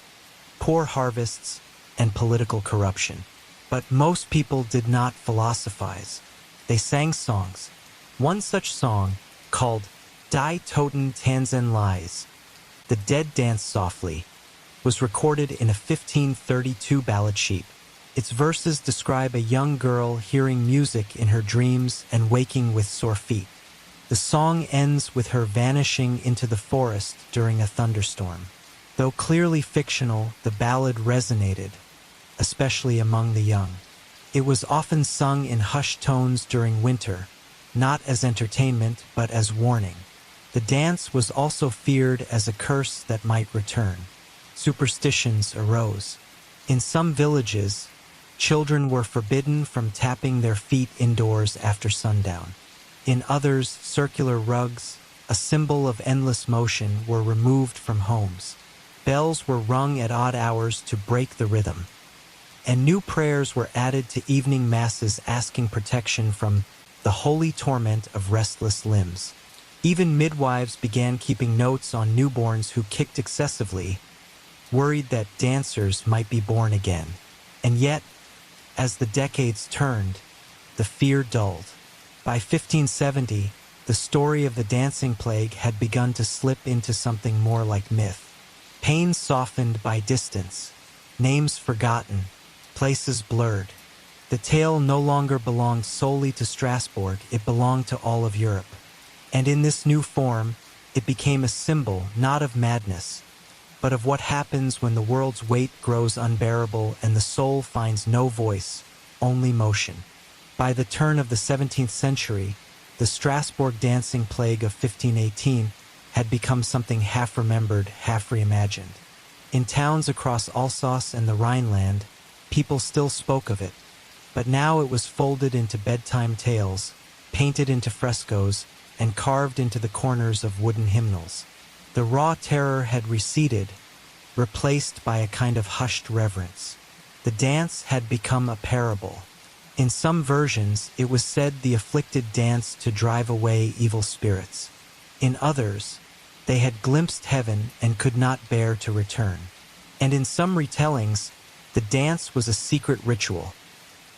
[SPEAKER 1] poor harvests, and political corruption. But most people did not philosophize. They sang songs. One such song, called Die Toten tanzen leise, The Dead Dance Softly, was recorded in a 1532 ballad sheet. Its verses describe a young girl hearing music in her dreams and waking with sore feet. The song ends with her vanishing into the forest during a thunderstorm. Though clearly fictional, the ballad resonated, especially among the young. It was often sung in hushed tones during winter, not as entertainment but as warning. The dance was also feared as a curse that might return. Superstitions arose. In some villages, children were forbidden from tapping their feet indoors after sundown. In others, circular rugs, a symbol of endless motion, were removed from homes. Bells were rung at odd hours to break the rhythm. And new prayers were added to evening masses asking protection from the holy torment of restless limbs. Even midwives began keeping notes on newborns who kicked excessively, worried that dancers might be born again. And yet, as the decades turned, the fear dulled. By 1570, the story of the dancing plague had begun to slip into something more like myth. Pain softened by distance, names forgotten, places blurred. The tale no longer belonged solely to Strasbourg, it belonged to all of Europe. And in this new form, it became a symbol not of madness, but of what happens when the world's weight grows unbearable and the soul finds no voice, only motion. By the turn of the 17th century, the Strasbourg dancing plague of 1518 had become something half-remembered, half-reimagined. In towns across Alsace and the Rhineland, people still spoke of it, but now it was folded into bedtime tales, painted into frescoes, and carved into the corners of wooden hymnals. The raw terror had receded, replaced by a kind of hushed reverence. The dance had become a parable. In some versions, it was said the afflicted danced to drive away evil spirits. In others, they had glimpsed heaven and could not bear to return. And in some retellings, the dance was a secret ritual,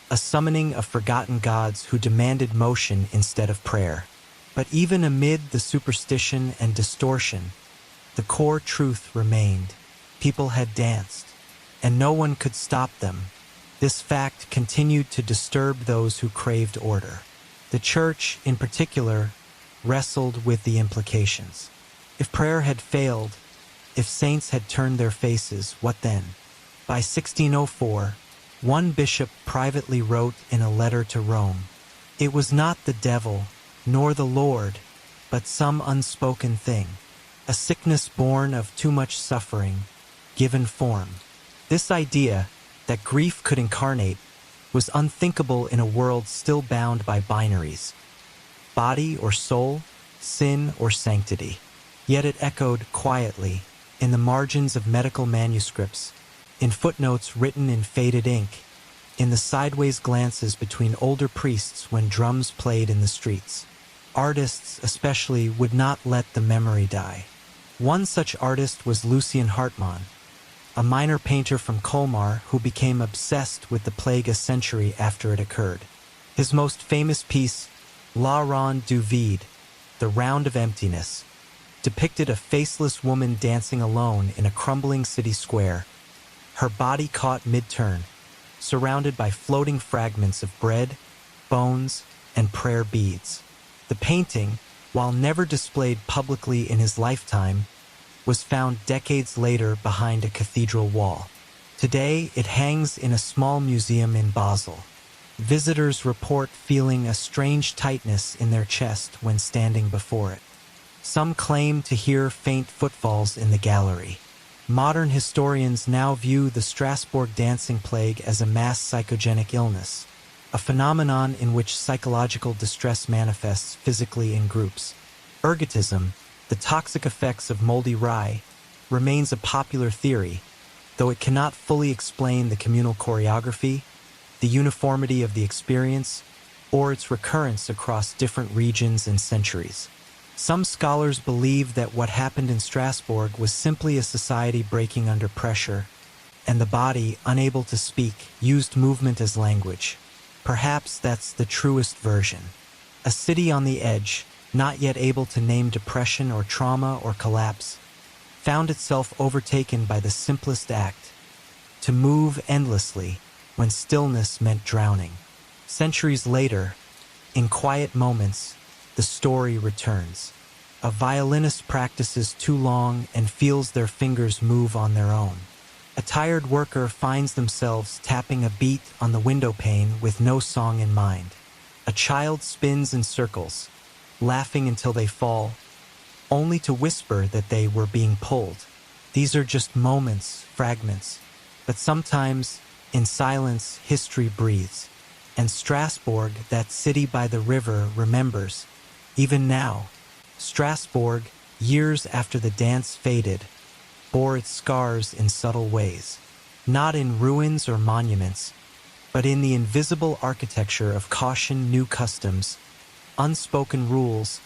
[SPEAKER 1] a summoning of forgotten gods who demanded motion instead of prayer. But even amid the superstition and distortion, the core truth remained. People had danced, and no one could stop them. This fact continued to disturb those who craved order. The Church, in particular, wrestled with the implications. If prayer had failed, if saints had turned their faces, what then? By 1604, one bishop privately wrote in a letter to Rome, "It was not the devil, nor the Lord, but some unspoken thing, a sickness born of too much suffering, given form." This idea that grief could incarnate was unthinkable in a world still bound by binaries, body or soul, sin or sanctity. Yet it echoed quietly in the margins of medical manuscripts, in footnotes written in faded ink, in the sideways glances between older priests when drums played in the streets. Artists especially would not let the memory die. One such artist was Lucien Hartmann, a minor painter from Colmar who became obsessed with the plague a century after it occurred. His most famous piece, La Ronde du Vide, The Round of Emptiness, depicted a faceless woman dancing alone in a crumbling city square, her body caught mid-turn, surrounded by floating fragments of bread, bones, and prayer beads. The painting, while never displayed publicly in his lifetime, was found decades later behind a cathedral wall. Today, it hangs in a small museum in Basel. Visitors report feeling a strange tightness in their chest when standing before it. Some claim to hear faint footfalls in the gallery. Modern historians now view the Strasbourg dancing plague as a mass psychogenic illness, a phenomenon in which psychological distress manifests physically in groups. Ergotism, the toxic effects of moldy rye, remains a popular theory, though it cannot fully explain the communal choreography, the uniformity of the experience, or its recurrence across different regions and centuries. Some scholars believe that what happened in Strasbourg was simply a society breaking under pressure, and the body, unable to speak, used movement as language. Perhaps that's the truest version. A city on the edge, not yet able to name depression or trauma or collapse, found itself overtaken by the simplest act, to move endlessly when stillness meant drowning. Centuries later, in quiet moments, the story returns. A violinist practices too long and feels their fingers move on their own. A tired worker finds themselves tapping a beat on the window pane with no song in mind. A child spins in circles, laughing until they fall, only to whisper that they were being pulled. These are just moments, fragments, but sometimes, in silence, history breathes. And Strasbourg, that city by the river, remembers. Even now, Strasbourg, years after the dance faded, bore its scars in subtle ways, not in ruins or monuments, but in the invisible architecture of caution, new customs, unspoken rules,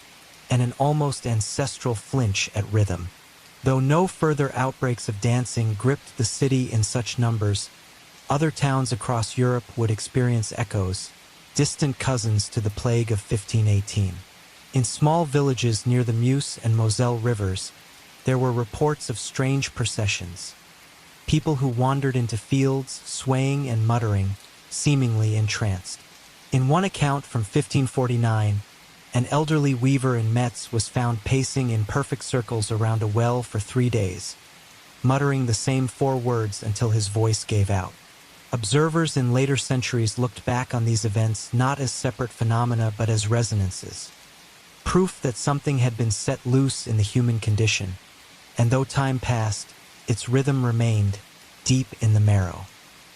[SPEAKER 1] and an almost ancestral flinch at rhythm. Though no further outbreaks of dancing gripped the city in such numbers, other towns across Europe would experience echoes, distant cousins to the plague of 1518. In small villages near the Meuse and Moselle rivers, there were reports of strange processions. People who wandered into fields, swaying and muttering, seemingly entranced. In one account from 1549, an elderly weaver in Metz was found pacing in perfect circles around a well for 3 days, muttering the same 4 words until his voice gave out. Observers in later centuries looked back on these events not as separate phenomena but as resonances, proof that something had been set loose in the human condition, and though time passed, its rhythm remained deep in the marrow.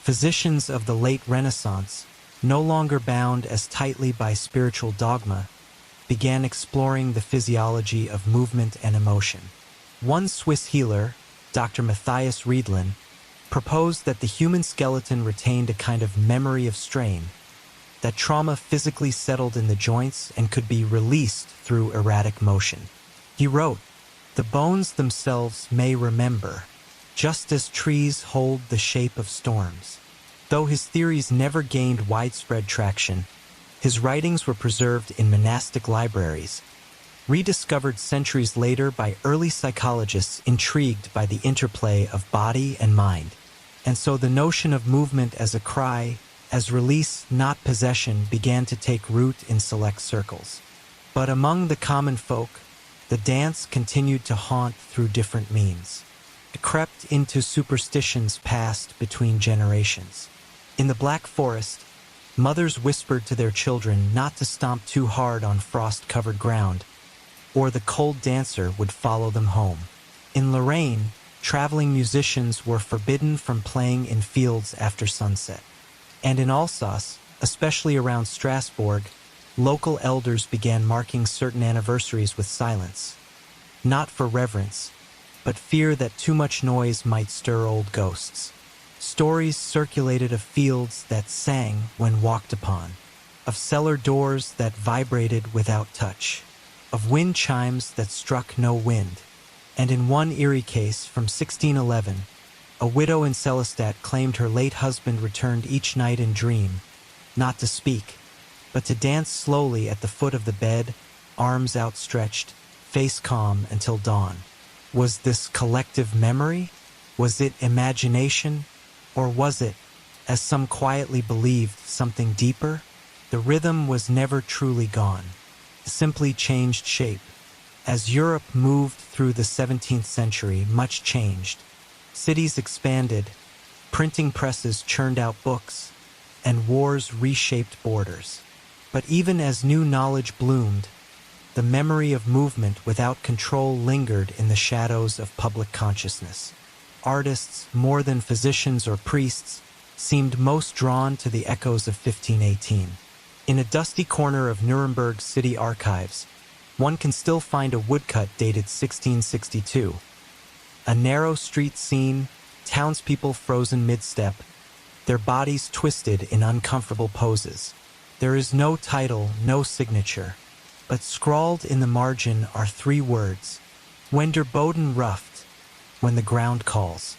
[SPEAKER 1] Physicians of the late Renaissance, no longer bound as tightly by spiritual dogma, began exploring the physiology of movement and emotion. One Swiss healer, Dr. Matthias Riedlin, proposed that the human skeleton retained a kind of memory of strain, that trauma physically settled in the joints and could be released through erratic motion. He wrote, "The bones themselves may remember, just as trees hold the shape of storms. Though his theories never gained widespread traction, his writings were preserved in monastic libraries, rediscovered centuries later by early psychologists intrigued by the interplay of body and mind. And so the notion of movement as a cry, as release, not possession, began to take root in select circles. But among the common folk, the dance continued to haunt through different means. It crept into superstitions passed between generations. In the Black Forest, mothers whispered to their children not to stomp too hard on frost-covered ground, or the cold dancer would follow them home. In Lorraine, traveling musicians were forbidden from playing in fields after sunset. And in Alsace, especially around Strasbourg, local elders began marking certain anniversaries with silence, not for reverence, but fear that too much noise might stir old ghosts. Stories circulated of fields that sang when walked upon, of cellar doors that vibrated without touch, of wind chimes that struck no wind. And in one eerie case from 1611, a widow in Celestat claimed her late husband returned each night in dream, not to speak, but to dance slowly at the foot of the bed, arms outstretched, face calm until dawn. Was this collective memory? Was it imagination? Or was it, as some quietly believed, something deeper? The rhythm was never truly gone, simply changed shape. As Europe moved through the 17th century, much changed. Cities expanded, printing presses churned out books, and wars reshaped borders. But even as new knowledge bloomed, the memory of movement without control lingered in the shadows of public consciousness. Artists, more than physicians or priests, seemed most drawn to the echoes of 1518. In a dusty corner of Nuremberg's city archives, one can still find a woodcut dated 1662. A narrow street scene, townspeople frozen mid-step, their bodies twisted in uncomfortable poses. There is no title, no signature, but scrawled in the margin are 3 words: When der Boden ruft, when the ground calls.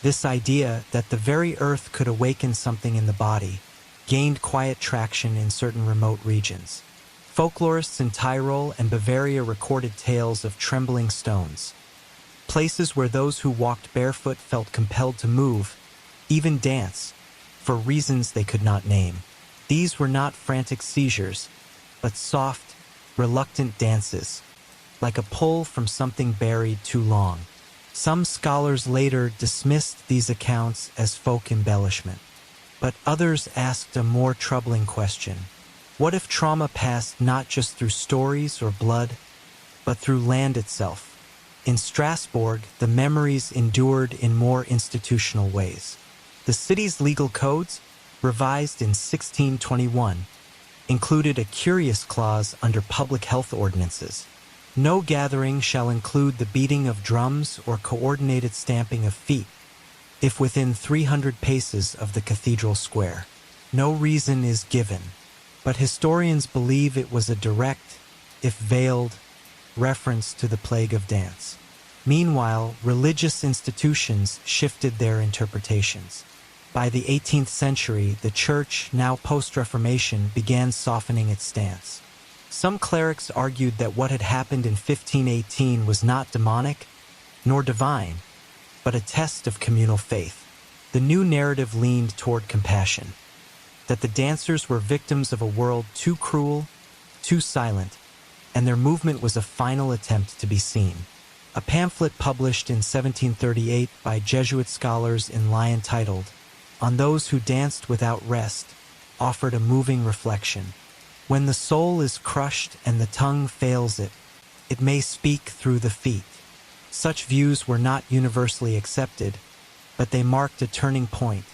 [SPEAKER 1] This idea that the very earth could awaken something in the body gained quiet traction in certain remote regions. Folklorists in Tyrol and Bavaria recorded tales of trembling stones, places where those who walked barefoot felt compelled to move, even dance, for reasons they could not name. These were not frantic seizures, but soft, reluctant dances, like a pull from something buried too long. Some scholars later dismissed these accounts as folk embellishment, but others asked a more troubling question. What if trauma passed not just through stories or blood, but through land itself? In Strasbourg, the memories endured in more institutional ways. The city's legal codes, revised in 1621, included a curious clause under public health ordinances. No gathering shall include the beating of drums or coordinated stamping of feet, if within 300 paces of the cathedral square. No reason is given, but historians believe it was a direct, if veiled, reference to the plague of dance. Meanwhile, religious institutions shifted their interpretations. By the 18th century, the Church, now post-Reformation, began softening its stance. Some clerics argued that what had happened in 1518 was not demonic, nor divine, but a test of communal faith. The new narrative leaned toward compassion, that the dancers were victims of a world too cruel, too silent, and their movement was a final attempt to be seen. A pamphlet published in 1738 by Jesuit scholars in Lyon titled, On Those Who Danced Without Rest, offered a moving reflection. When the soul is crushed and the tongue fails it, it may speak through the feet. Such views were not universally accepted, but they marked a turning point,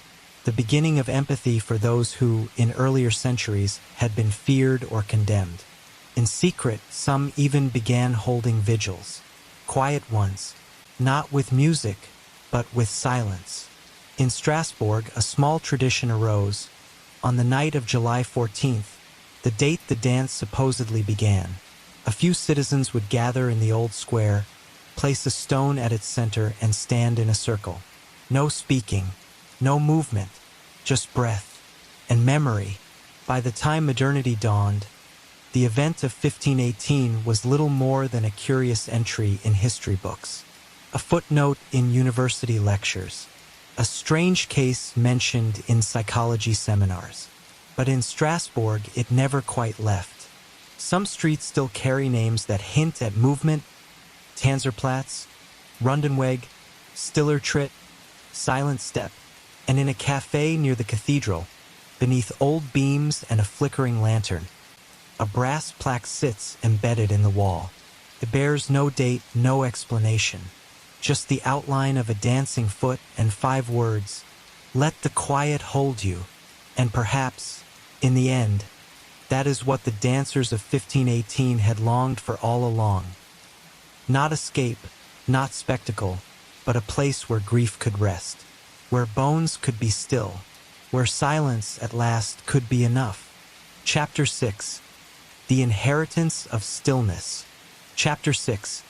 [SPEAKER 1] the beginning of empathy for those who, in earlier centuries, had been feared or condemned. In secret, some even began holding vigils, quiet ones, not with music, but with silence. In Strasbourg, a small tradition arose. On the night of July 14th, the date the dance supposedly began, a few citizens would gather in the old square, place a stone at its center, and stand in a circle. No speaking, no movement, just breath and memory. By the time modernity dawned, the event of 1518 was little more than a curious entry in history books, a footnote in university lectures, a strange case mentioned in psychology seminars. But in Strasbourg, it never quite left. Some streets still carry names that hint at movement: Tanzerplatz, Rundenweg, Stiller Tritt, Silent Step, and in a cafe near the cathedral, beneath old beams and a flickering lantern, a brass plaque sits embedded in the wall. It bears no date, no explanation, just the outline of a dancing foot and 5 words: "Let the quiet hold you." And perhaps, in the end, that is what the dancers of 1518 had longed for all along. Not escape, not spectacle, but a place where grief could rest, where bones could be still, where silence at last could be enough. Chapter 6. The Inheritance of Stillness. Chapter 6.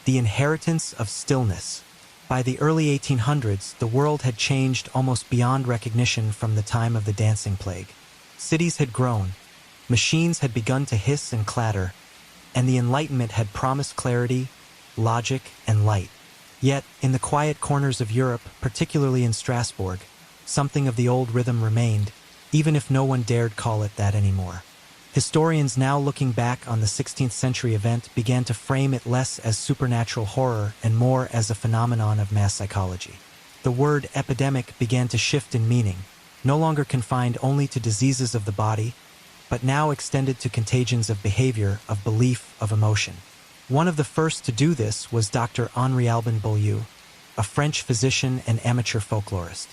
[SPEAKER 1] The Inheritance of Stillness. By the early 1800s, the world had changed almost beyond recognition from the time of the dancing plague. Cities had grown, machines had begun to hiss and clatter, and the Enlightenment had promised clarity, logic, and light. Yet, in the quiet corners of Europe, particularly in Strasbourg, something of the old rhythm remained, even if no one dared call it that anymore. Historians now looking back on the 16th century event began to frame it less as supernatural horror and more as a phenomenon of mass psychology. The word epidemic began to shift in meaning, no longer confined only to diseases of the body, but now extended to contagions of behavior, of belief, of emotion. One of the first to do this was Dr. Henri Albin Beaulieu, a French physician and amateur folklorist.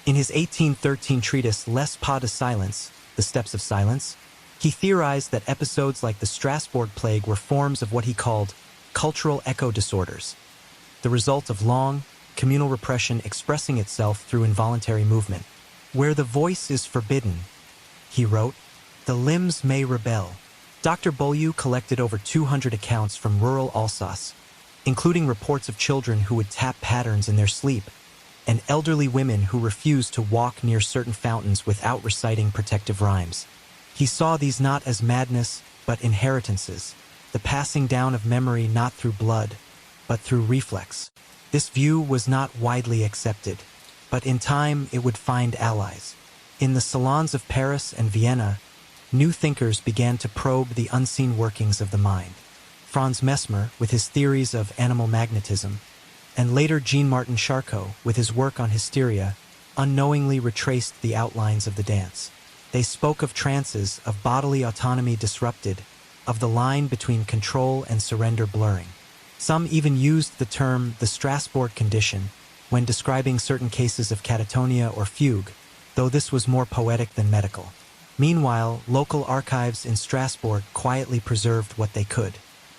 [SPEAKER 1] In his 1813 treatise Les Pas de Silence, The Steps of Silence, he theorized that episodes like the Strasbourg plague were forms of what he called cultural echo disorders, the result of long, communal repression expressing itself through involuntary movement. Where the voice is forbidden, he wrote, the limbs may rebel. Dr. Beaulieu collected over 200 accounts from rural Alsace, including reports of children who would tap patterns in their sleep, and elderly women who refused to walk near certain fountains without reciting protective rhymes. He saw these not as madness, but inheritances, the passing down of memory not through blood, but through reflex. This view was not widely accepted, but in time it would find allies. In the salons of Paris and Vienna, new thinkers began to probe the unseen workings of the mind. Franz Mesmer, with his theories of animal magnetism, and later Jean-Martin Charcot, with his work on hysteria, unknowingly retraced the outlines of the dance. They spoke of trances, of bodily autonomy disrupted, of the line between control and surrender blurring. Some even used the term the Strasbourg condition when describing certain cases of catatonia or fugue, though this was more poetic than medical. Meanwhile, local archives in Strasbourg quietly preserved what they could.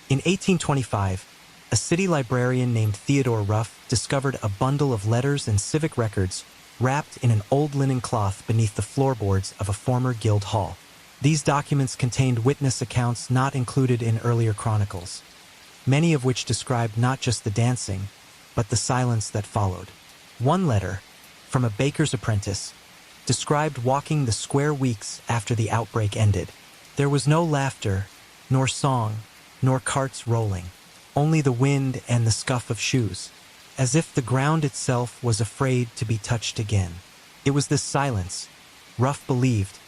[SPEAKER 1] In 1825, a city librarian named Theodore Ruff discovered a bundle of letters and civic records wrapped in an old linen cloth beneath the floorboards of a former guild hall. These documents contained witness accounts not included in earlier chronicles, many of which described not just the dancing, but the silence that followed. One letter, from a baker's apprentice, described walking the square weeks after the outbreak ended. There was no laughter, nor song, nor carts rolling, only the wind and the scuff of shoes, as if the ground itself was afraid to be touched again. It was this silence, Ruff believed,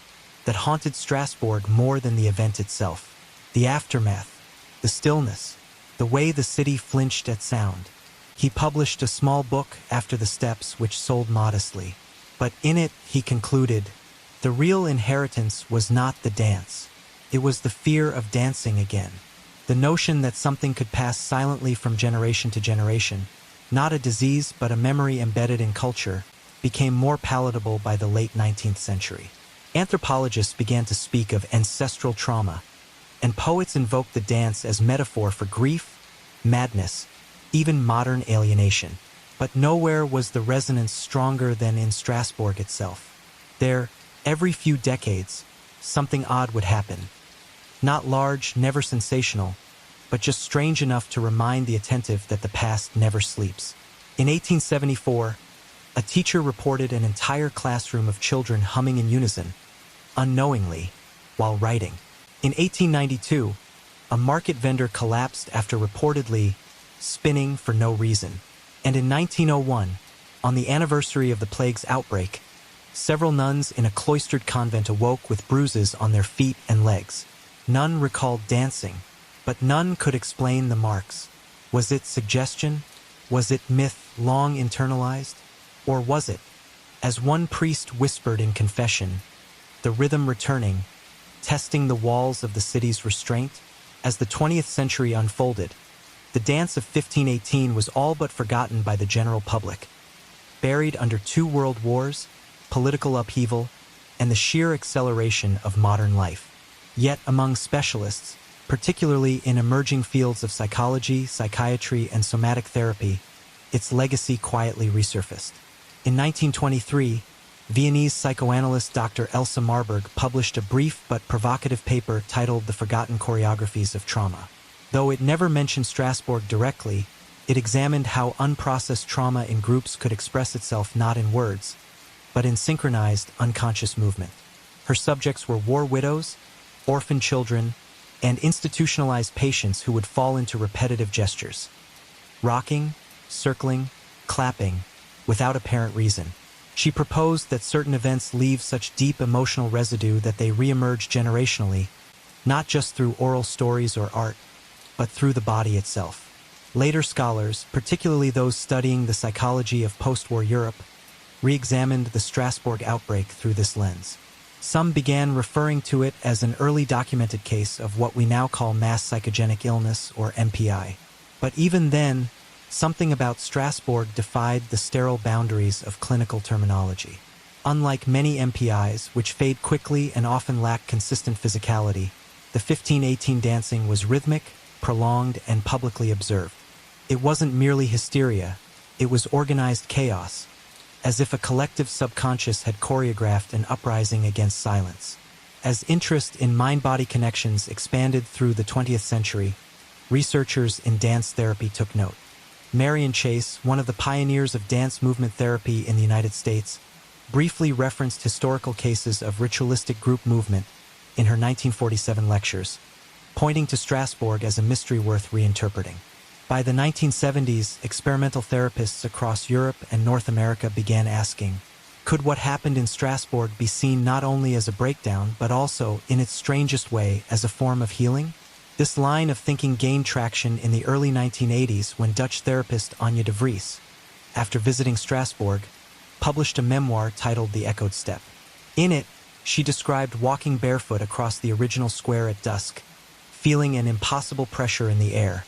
[SPEAKER 1] that haunted Strasbourg more than the event itself. The aftermath, the stillness, the way the city flinched at sound. He published a small book after the steps which sold modestly, but in it he concluded, the real inheritance was not the dance. It was the fear of dancing again. The notion that something could pass silently from generation to generation, not a disease but a memory embedded in culture, became more palatable by the late 19th century. Anthropologists began to speak of ancestral trauma, and poets invoked the dance as metaphor for grief, madness, even modern alienation. But nowhere was the resonance stronger than in Strasbourg itself. There, every few decades, something odd would happen. Not large, never sensational, but just strange enough to remind the attentive that the past never sleeps. In 1874, a teacher reported an entire classroom of children humming in unison, unknowingly, while writing. In 1892, a market vendor collapsed after reportedly spinning for no reason. And in 1901, on the anniversary of the plague's outbreak, several nuns in a cloistered convent awoke with bruises on their feet and legs. None recalled dancing, but none could explain the marks. Was it suggestion? Was it myth long internalized? Or was it, as one priest whispered in confession, the rhythm returning, testing the walls of the city's restraint? As the 20th century unfolded, the dance of 1518 was all but forgotten by the general public, buried under 2 world wars, political upheaval, and the sheer acceleration of modern life. Yet among specialists, particularly in emerging fields of psychology, psychiatry, and somatic therapy, its legacy quietly resurfaced. In 1923, Viennese psychoanalyst Dr. Elsa Marburg published a brief but provocative paper titled The Forgotten Choreographies of Trauma. Though it never mentioned Strasbourg directly, it examined how unprocessed trauma in groups could express itself not in words, but in synchronized, unconscious movement. Her subjects were war widows, orphan children, and institutionalized patients who would fall into repetitive gestures. Rocking, circling, clapping, without apparent reason. She proposed that certain events leave such deep emotional residue that they reemerge generationally, not just through oral stories or art, but through the body itself. Later scholars, particularly those studying the psychology of post-war Europe, re-examined the Strasbourg outbreak through this lens. Some began referring to it as an early documented case of what we now call mass psychogenic illness, or MPI. But even then, something about Strasbourg defied the sterile boundaries of clinical terminology. Unlike many MPIs, which fade quickly and often lack consistent physicality, the 1518 dancing was rhythmic, prolonged, and publicly observed. It wasn't merely hysteria, it was organized chaos, as if a collective subconscious had choreographed an uprising against silence. As interest in mind-body connections expanded through the 20th century, researchers in dance therapy took note. Marion Chase, one of the pioneers of dance movement therapy in the United States, briefly referenced historical cases of ritualistic group movement in her 1947 lectures, pointing to Strasbourg as a mystery worth reinterpreting. By the 1970s, experimental therapists across Europe and North America began asking, could what happened in Strasbourg be seen not only as a breakdown, but also, in its strangest way, as a form of healing? This line of thinking gained traction in the early 1980s when Dutch therapist Anja de Vries, after visiting Strasbourg, published a memoir titled The Echoed Step. In it, she described walking barefoot across the original square at dusk, feeling an impossible pressure in the air,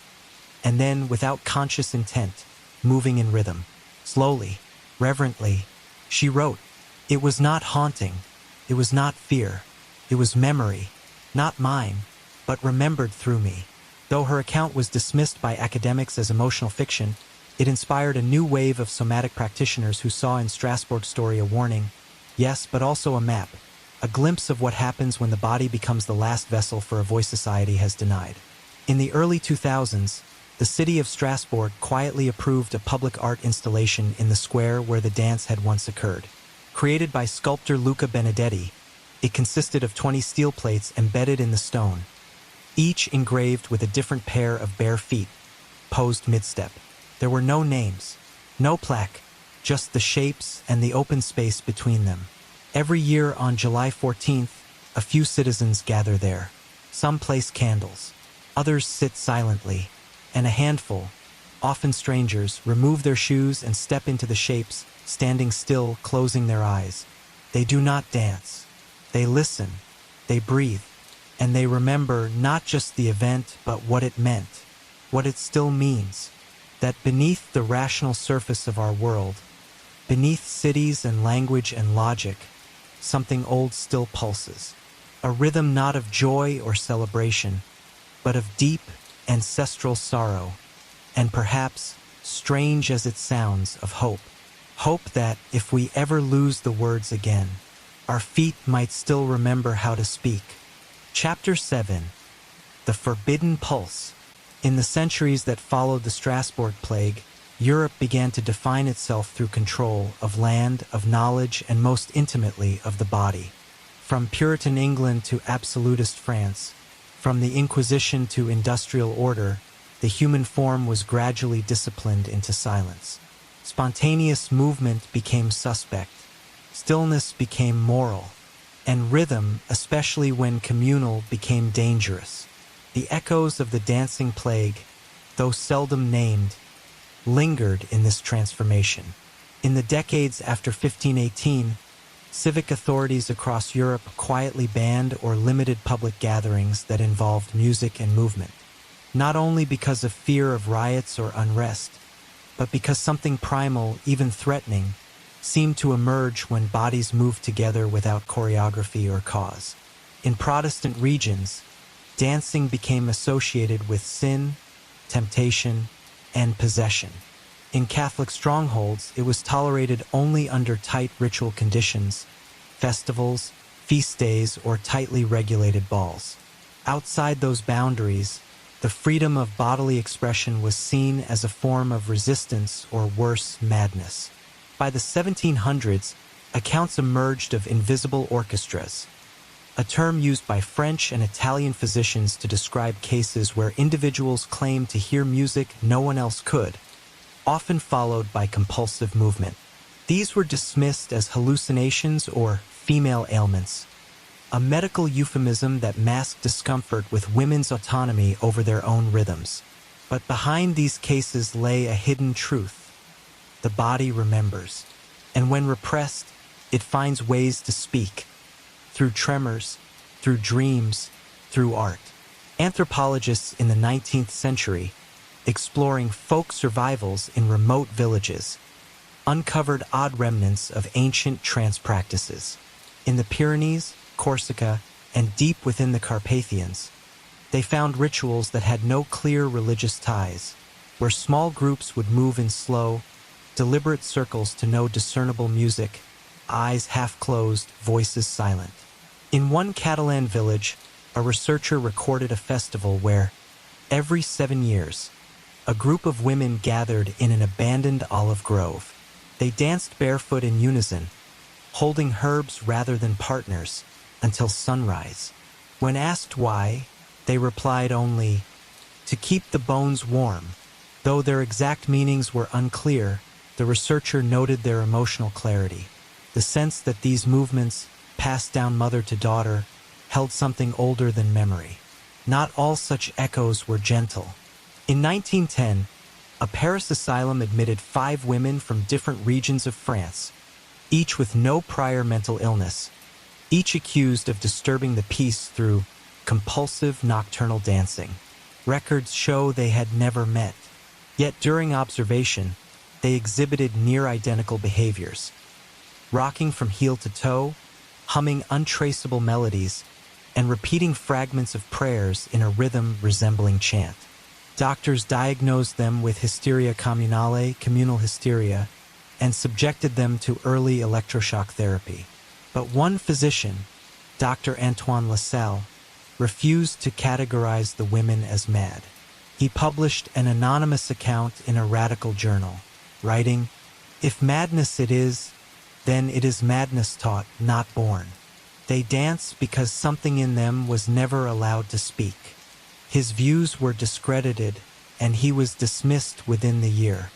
[SPEAKER 1] and then, without conscious intent, moving in rhythm. Slowly, reverently, she wrote, "It was not haunting, it was not fear, it was memory, not mine, but remembered through me." Though her account was dismissed by academics as emotional fiction, it inspired a new wave of somatic practitioners who saw in Strasbourg's story a warning, yes, but also a map, a glimpse of what happens when the body becomes the last vessel for a voice society has denied. In the early 2000s, the city of Strasbourg quietly approved a public art installation in the square where the dance had once occurred. Created by sculptor Luca Benedetti, it consisted of 20 steel plates embedded in the stone, each engraved with a different pair of bare feet, posed mid-step. There were no names, no plaque, just the shapes and the open space between them. Every year on July 14th, a few citizens gather there. Some place candles, others sit silently, and a handful, often strangers, remove their shoes and step into the shapes, standing still, closing their eyes. They do not dance. They listen, they breathe, and they remember not just the event, but what it meant, what it still means, that beneath the rational surface of our world, beneath cities and language and logic, something old still pulses. A rhythm not of joy or celebration, but of deep, ancestral sorrow, and perhaps, strange as it sounds, of hope. Hope that, if we ever lose the words again, our feet might still remember how to speak. Chapter 7. The Forbidden Pulse. In the centuries that followed the Strasbourg plague, Europe began to define itself through control of land, of knowledge, and most intimately of the body. From Puritan England to absolutist France, from the Inquisition to industrial order, the human form was gradually disciplined into silence. Spontaneous movement became suspect, stillness became moral, and rhythm, especially when communal, became dangerous. The echoes of the dancing plague, though seldom named, lingered in this transformation. In the decades after 1518, civic authorities across Europe quietly banned or limited public gatherings that involved music and movement, not only because of fear of riots or unrest, but because something primal, even threatening, seemed to emerge when bodies moved together without choreography or cause. In Protestant regions, dancing became associated with sin, temptation, and possession. In Catholic strongholds, it was tolerated only under tight ritual conditions, festivals, feast days, or tightly regulated balls. Outside those boundaries, the freedom of bodily expression was seen as a form of resistance or worse, madness. By the 1700s, accounts emerged of invisible orchestras, a term used by French and Italian physicians to describe cases where individuals claimed to hear music no one else could, often followed by compulsive movement. These were dismissed as hallucinations or female ailments, a medical euphemism that masked discomfort with women's autonomy over their own rhythms. But behind these cases lay a hidden truth. The body remembers, and when repressed, it finds ways to speak, through tremors, through dreams, through art. Anthropologists in the 19th century, exploring folk survivals in remote villages, uncovered odd remnants of ancient trance practices. In the Pyrenees, Corsica, and deep within the Carpathians, they found rituals that had no clear religious ties, where small groups would move in slow, deliberate circles to no discernible music, eyes half closed, voices silent. In one Catalan village, a researcher recorded a festival where, every 7 years, a group of women gathered in an abandoned olive grove. They danced barefoot in unison, holding herbs rather than partners, until sunrise. When asked why, they replied only, "To keep the bones warm." Though their exact meanings were unclear, the researcher noted their emotional clarity, the sense that these movements, passed down mother to daughter, held something older than memory. Not all such echoes were gentle. In 1910, a Paris asylum admitted 5 women from different regions of France, each with no prior mental illness, each accused of disturbing the peace through compulsive nocturnal dancing. Records show they had never met. Yet during observation, they exhibited near-identical behaviors, rocking from heel to toe, humming untraceable melodies, and repeating fragments of prayers in a rhythm resembling chant. Doctors diagnosed them with hysteria communale, communal hysteria, and subjected them to early electroshock therapy. But one physician, Dr. Antoine Lassalle, refused to categorize the women as mad. He published an anonymous account in a radical journal, writing, "If madness it is, then it is madness taught, not born. They dance because something in them was never allowed to speak." His views were discredited, and he was dismissed within the year.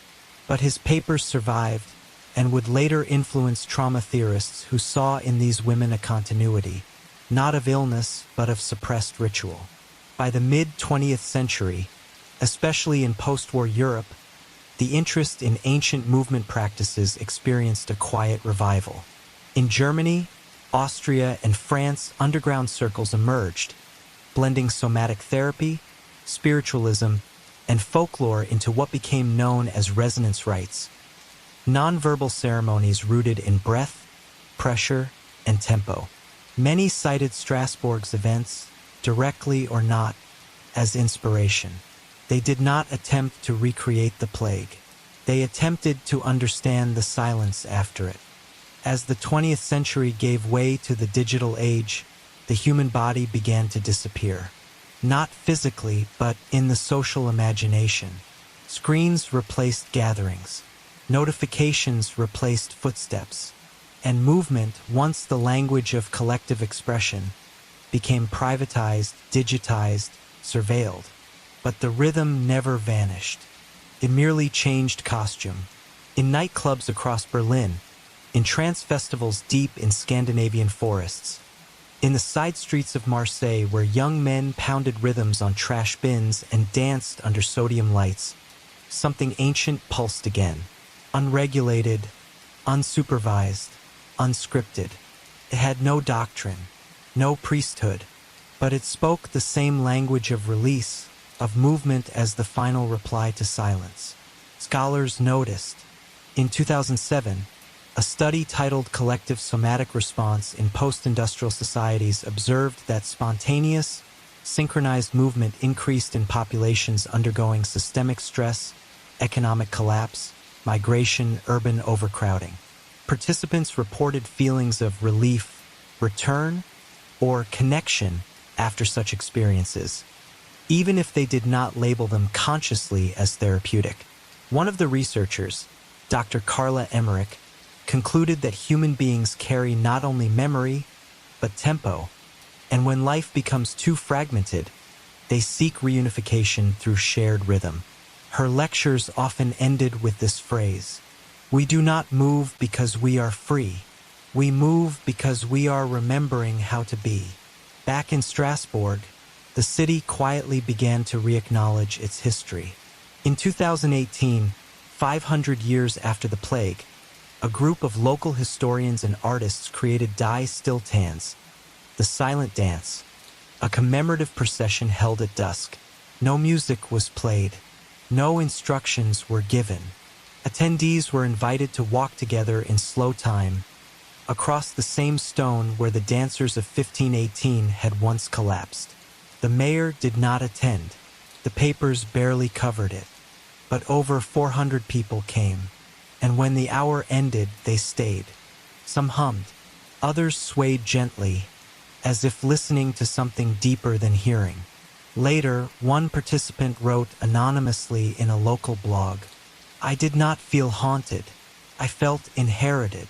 [SPEAKER 1] But his papers survived, and would later influence trauma theorists who saw in these women a continuity, not of illness, but of suppressed ritual. By the mid-20th century, especially in post-war Europe, the interest in ancient movement practices experienced a quiet revival. In Germany, Austria, and France, underground circles emerged, blending somatic therapy, spiritualism, and folklore into what became known as resonance rites, nonverbal ceremonies rooted in breath, pressure, and tempo. Many cited Strasbourg's events, directly or not, as inspiration. They did not attempt to recreate the plague. They attempted to understand the silence after it. As the 20th century gave way to the digital age, the human body began to disappear. not physically, but in the social imagination. Screens replaced gatherings. Notifications replaced footsteps. And movement, once the language of collective expression, became privatized, digitized, surveilled. But the rhythm never vanished. It merely changed costume. In nightclubs across Berlin, in trance festivals deep in Scandinavian forests, in the side streets of Marseille where young men pounded rhythms on trash bins and danced under sodium lights, something ancient pulsed again. Unregulated, unsupervised, unscripted. It had no doctrine, no priesthood, but it spoke the same language of release, of movement as the final reply to silence. Scholars noticed. In 2007, a study titled Collective Somatic Response in Post-Industrial Societies observed that spontaneous, synchronized movement increased in populations undergoing systemic stress, economic collapse, migration, urban overcrowding. Participants reported feelings of relief, return, or connection after such experiences, even if they did not label them consciously as therapeutic. One of the researchers, Dr. Carla Emmerich, concluded that human beings carry not only memory, but tempo, and when life becomes too fragmented, they seek reunification through shared rhythm. Her lectures often ended with this phrase: "We do not move because we are free. We move because we are remembering how to be." Back in Strasbourg, the city quietly began to re-acknowledge its history. In 2018, 500 years after the plague, a group of local historians and artists created Die Stilltanz, the silent dance, a commemorative procession held at dusk. No music was played. No instructions were given. Attendees were invited to walk together in slow time across the same stone where the dancers of 1518 had once collapsed. The mayor did not attend. The papers barely covered it. But over 400 people came. And when the hour ended, they stayed. Some hummed. Others swayed gently, as if listening to something deeper than hearing. Later, one participant wrote anonymously in a local blog, "I did not feel haunted. I felt inherited."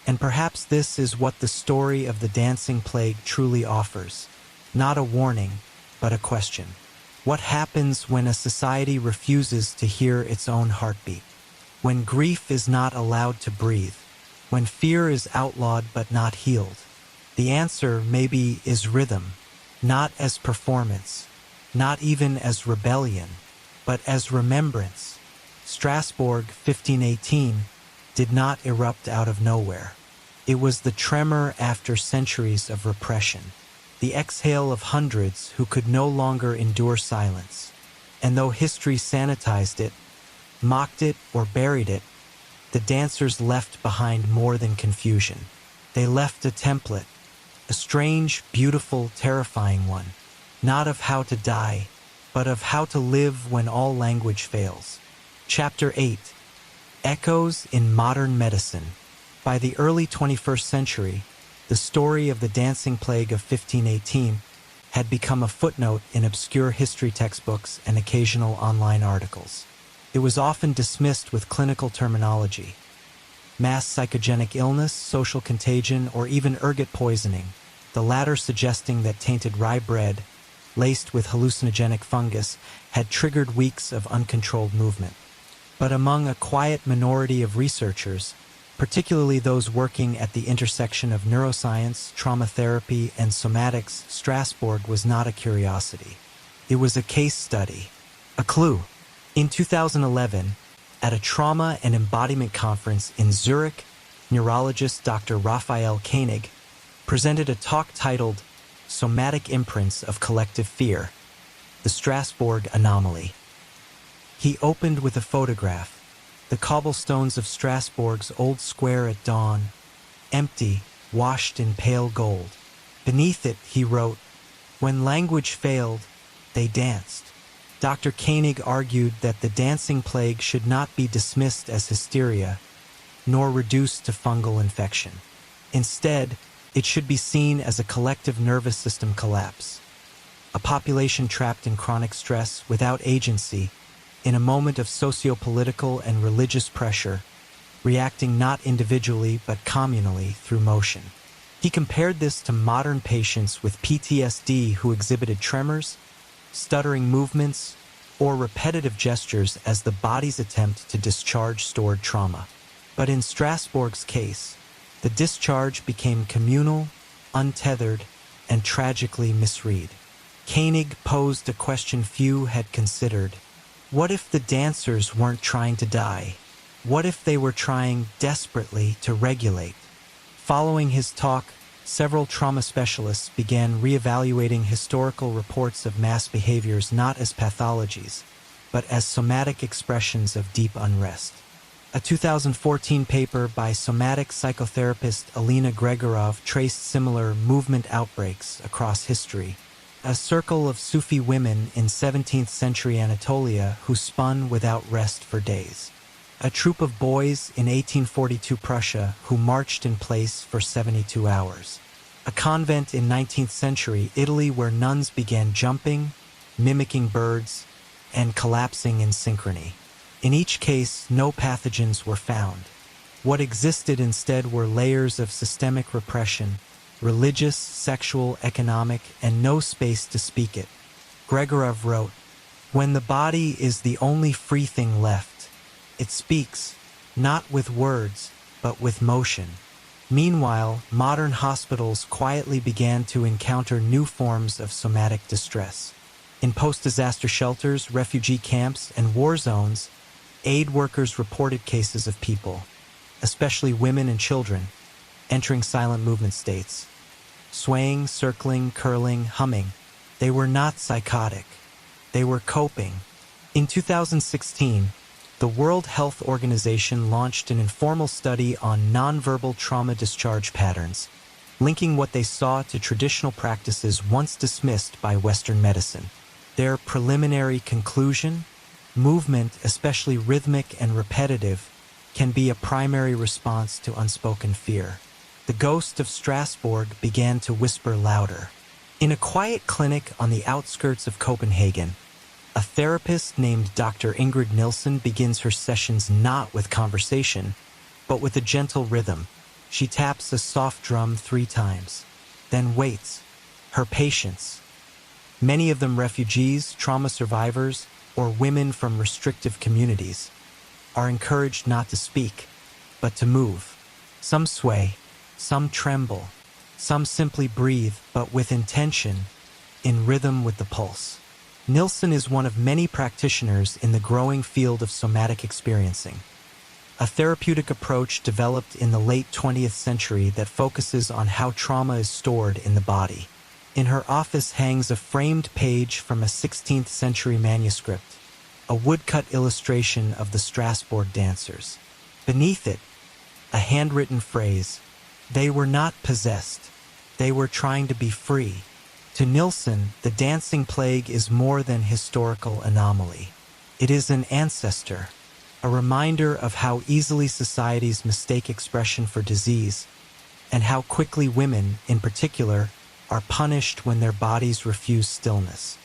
[SPEAKER 1] And perhaps this is what the story of the dancing plague truly offers. Not a warning, but a question. What happens when a society refuses to hear its own heartbeat? When grief is not allowed to breathe? When fear is outlawed but not healed? The answer, maybe, is rhythm, not as performance, not even as rebellion, but as remembrance. Strasbourg, 1518, did not erupt out of nowhere. It was the tremor after centuries of repression, the exhale of hundreds who could no longer endure silence. And though history sanitized it, mocked it, or buried it, the dancers left behind more than confusion. They left a template, a strange, beautiful, terrifying one, not of how to die, but of how to live when all language fails. Chapter 8: Echoes in Modern Medicine. By the early 21st century, the story of the dancing plague of 1518 had become a footnote in obscure history textbooks and occasional online articles. It was often dismissed with clinical terminology: mass psychogenic illness, social contagion, or even ergot poisoning, the latter suggesting that tainted rye bread, laced with hallucinogenic fungus, had triggered weeks of uncontrolled movement. But among a quiet minority of researchers, particularly those working at the intersection of neuroscience, trauma therapy, and somatics, Strasbourg was not a curiosity. It was a case study, a clue. In 2011, at a trauma and embodiment conference in Zurich, neurologist Dr. Raphael Koenig presented a talk titled "Somatic Imprints of Collective Fear: The Strasbourg Anomaly." He opened with a photograph: the cobblestones of Strasbourg's old square at dawn, empty, washed in pale gold. Beneath it, he wrote, "When language failed, they danced." Dr. Koenig argued that the dancing plague should not be dismissed as hysteria, nor reduced to fungal infection. Instead, it should be seen as a collective nervous system collapse, a population trapped in chronic stress without agency, in a moment of socio-political and religious pressure, reacting not individually but communally through motion. He compared this to modern patients with PTSD who exhibited tremors, stuttering movements, or repetitive gestures as the body's attempt to discharge stored trauma. But in Strasbourg's case, the discharge became communal, untethered, and tragically misread. Koenig posed a question few had considered. What if the dancers weren't trying to die? What if they were trying desperately to regulate? Following his talk, several trauma specialists began reevaluating historical reports of mass behaviors not as pathologies, but as somatic expressions of deep unrest. A 2014 paper by somatic psychotherapist Alina Gregorov traced similar movement outbreaks across history. A circle of Sufi women in 17th century Anatolia who spun without rest for days. A troop of boys in 1842 Prussia who marched in place for 72 hours. A convent in 19th century Italy where nuns began jumping, mimicking birds, and collapsing in synchrony. In each case, no pathogens were found. What existed instead were layers of systemic repression, religious, sexual, economic, and no space to speak it. Gregorov wrote, "When the body is the only free thing left, it speaks, not with words, but with motion." Meanwhile, modern hospitals quietly began to encounter new forms of somatic distress. In post-disaster shelters, refugee camps, and war zones, aid workers reported cases of people, especially women and children, entering silent movement states. Swaying, circling, curling, humming. They were not psychotic. They were coping. In 2016, the World Health Organization launched an informal study on nonverbal trauma discharge patterns, linking what they saw to traditional practices once dismissed by Western medicine. Their preliminary conclusion: movement, especially rhythmic and repetitive, can be a primary response to unspoken fear. The ghost of Strasbourg began to whisper louder. In a quiet clinic on the outskirts of Copenhagen, a therapist named Dr. Ingrid Nilsson begins her sessions not with conversation, but with a gentle rhythm. She taps a soft drum 3 times, then waits. Her patients, many of them refugees, trauma survivors, or women from restrictive communities, are encouraged not to speak, but to move. Some sway, some tremble, some simply breathe, but with intention, in rhythm with the pulse. Nilsson is one of many practitioners in the growing field of somatic experiencing, a therapeutic approach developed in the late 20th century that focuses on how trauma is stored in the body. In her office hangs a framed page from a 16th century manuscript, a woodcut illustration of the Strasbourg dancers. Beneath it, a handwritten phrase: "They were not possessed. They were trying to be free." To Nilsson, the dancing plague is more than historical anomaly. It is an ancestor, a reminder of how easily societies mistake expression for disease, and how quickly women, in particular, are punished when their bodies refuse stillness.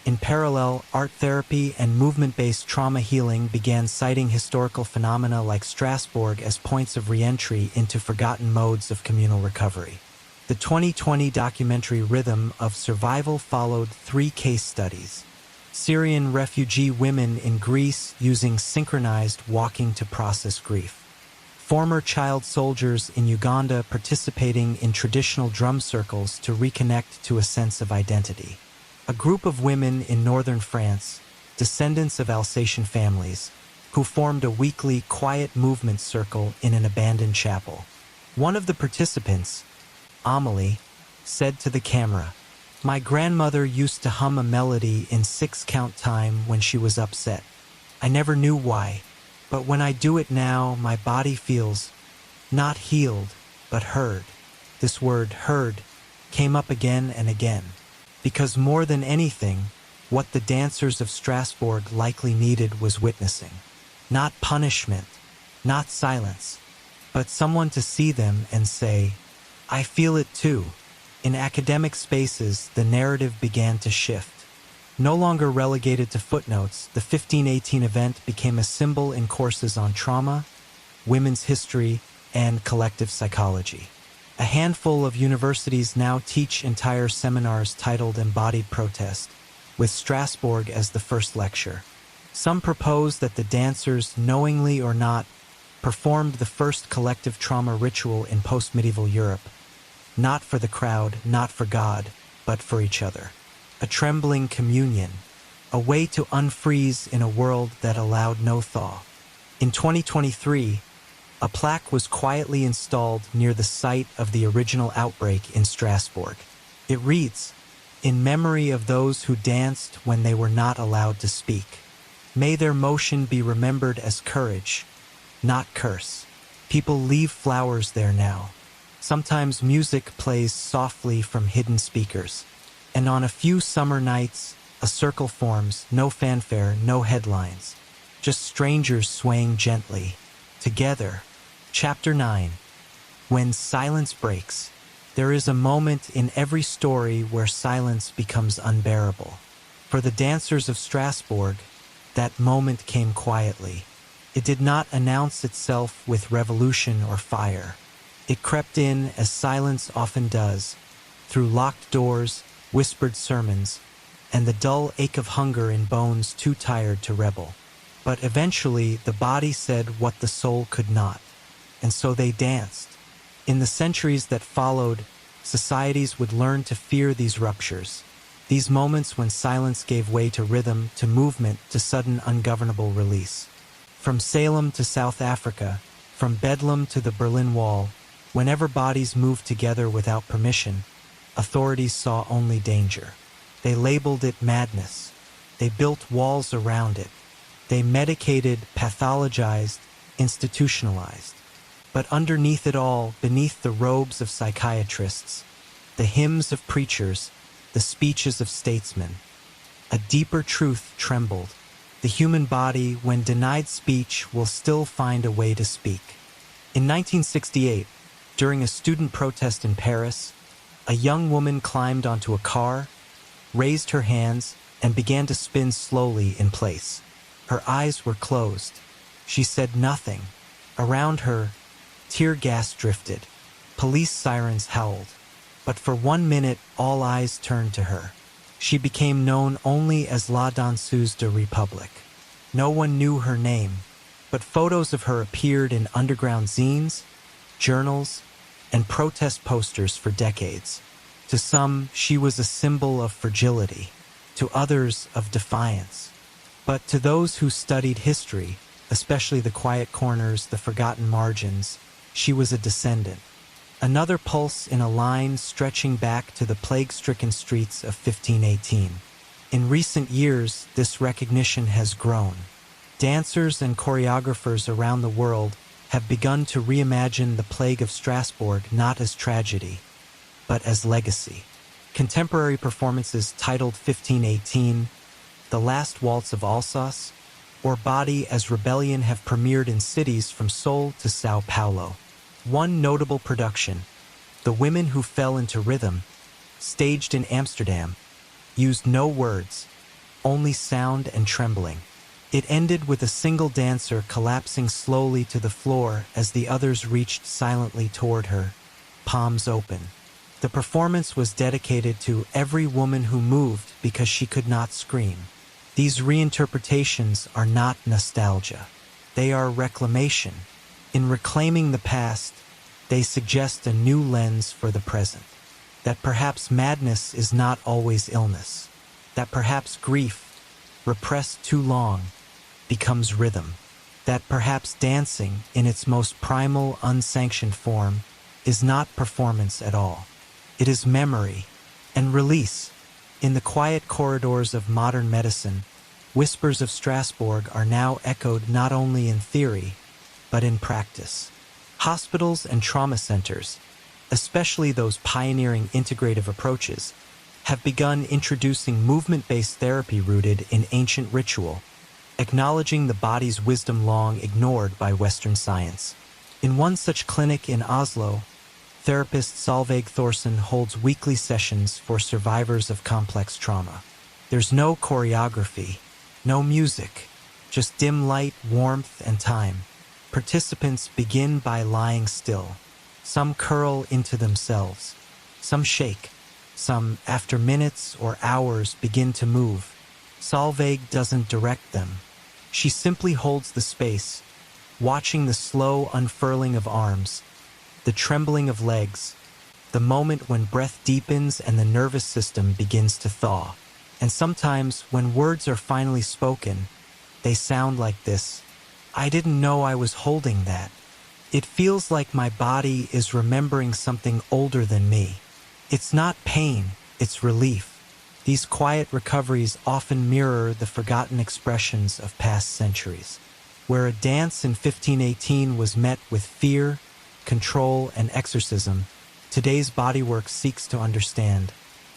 [SPEAKER 1] In parallel, art therapy and movement-based trauma healing began citing historical phenomena like Strasbourg as points of re-entry into forgotten modes of communal recovery. The 2020 documentary Rhythm of Survival followed 3 case studies. Syrian refugee women in Greece using synchronized walking to process grief. Former child soldiers in Uganda participating in traditional drum circles to reconnect to a sense of identity. A group of women in northern France, descendants of Alsatian families, who formed a weekly quiet movement circle in an abandoned chapel. One of the participants, Amelie, said to the camera, "My grandmother used to hum a melody in 6-count time when she was upset. I never knew why, but when I do it now, my body feels not healed, but heard." This word, heard, came up again and again, because more than anything, what the dancers of Strasbourg likely needed was witnessing. Not punishment, not silence, but someone to see them and say, "I feel it too," In academic spaces, the narrative began to shift. No longer relegated to footnotes, the 1518 event became a symbol in courses on trauma, women's history, and collective psychology. A handful of universities now teach entire seminars titled Embodied Protest, with Strasbourg as the first lecture. Some propose that the dancers, knowingly or not, performed the first collective trauma ritual in post-medieval Europe, not for the crowd, not for God, but for each other. A trembling communion, a way to unfreeze in a world that allowed no thaw. In 2023, a plaque was quietly installed near the site of the original outbreak in Strasbourg. It reads, "In memory of those who danced when they were not allowed to speak. May their motion be remembered as courage, not curse." People leave flowers there now. Sometimes music plays softly from hidden speakers. And on a few summer nights, a circle forms, no fanfare, no headlines. Just strangers swaying gently. Together. Chapter 9. When silence breaks. There is a moment in every story where silence becomes unbearable. For the dancers of Strasbourg, that moment came quietly. It did not announce itself with revolution or fire. It crept in as silence often does, through locked doors, whispered sermons, and the dull ache of hunger in bones too tired to rebel. But eventually the body said what the soul could not, and so they danced. In the centuries that followed, societies would learn to fear these ruptures, these moments when silence gave way to rhythm, to movement, to sudden ungovernable release. From Salem to South Africa, from Bedlam to the Berlin Wall, whenever bodies moved together without permission, authorities saw only danger. They labeled it madness. They built walls around it. They medicated, pathologized, institutionalized. But underneath it all, beneath the robes of psychiatrists, the hymns of preachers, the speeches of statesmen, a deeper truth trembled. The human body, when denied speech, will still find a way to speak. In 1968, during a student protest in Paris, a young woman climbed onto a car, raised her hands, and began to spin slowly in place. Her eyes were closed. She said nothing. Around her, tear gas drifted. Police sirens howled. But for 1 minute, all eyes turned to her. She became known only as La Danseuse de République. No one knew her name, but photos of her appeared in underground zines, journals, and protest posters for decades. To some, she was a symbol of fragility, to others of defiance. But to those who studied history, especially the quiet corners, the forgotten margins, she was a descendant. Another pulse in a line stretching back to the plague-stricken streets of 1518. In recent years, this recognition has grown. Dancers and choreographers around the world have begun to reimagine the plague of Strasbourg not as tragedy, but as legacy. Contemporary performances titled 1518, The Last Waltz of Alsace, or Body as Rebellion have premiered in cities from Seoul to Sao Paulo. One notable production, The Women Who Fell into Rhythm, staged in Amsterdam, used no words, only sound and trembling. It ended with a single dancer collapsing slowly to the floor as the others reached silently toward her, palms open. The performance was dedicated to every woman who moved because she could not scream. These reinterpretations are not nostalgia. They are reclamation. In reclaiming the past, they suggest a new lens for the present. That perhaps madness is not always illness. That perhaps grief, repressed too long, becomes rhythm. That perhaps dancing, in its most primal, unsanctioned form, is not performance at all. It is memory and release. In the quiet corridors of modern medicine, whispers of Strasbourg are now echoed not only in theory, but in practice. Hospitals and trauma centers, especially those pioneering integrative approaches, have begun introducing movement-based therapy rooted in ancient ritual, acknowledging the body's wisdom long ignored by Western science. In one such clinic in Oslo, therapist Solveig Thorsen holds weekly sessions for survivors of complex trauma. There's no choreography, no music, just dim light, warmth, and time. Participants begin by lying still. Some curl into themselves. Some shake. Some, after minutes or hours, begin to move. Solveig doesn't direct them. She simply holds the space, watching the slow unfurling of arms, the trembling of legs, the moment when breath deepens and the nervous system begins to thaw. And sometimes, when words are finally spoken, they sound like this: "I didn't know I was holding that." It feels like my body is remembering something older than me. It's not pain, it's relief. These quiet recoveries often mirror the forgotten expressions of past centuries. Where a dance in 1518 was met with fear, control, and exorcism, today's bodywork seeks to understand,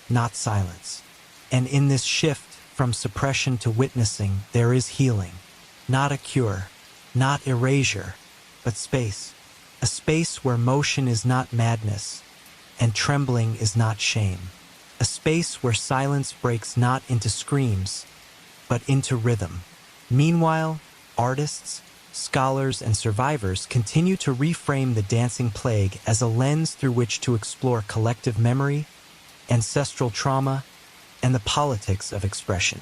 [SPEAKER 1] not silence. And in this shift from suppression to witnessing, there is healing. Not a cure, not erasure, but space. A space where motion is not madness, and trembling is not shame. A space where silence breaks not into screams, but into rhythm. Meanwhile, artists, scholars, and survivors continue to reframe the dancing plague as a lens through which to explore collective memory, ancestral trauma, and the politics of expression.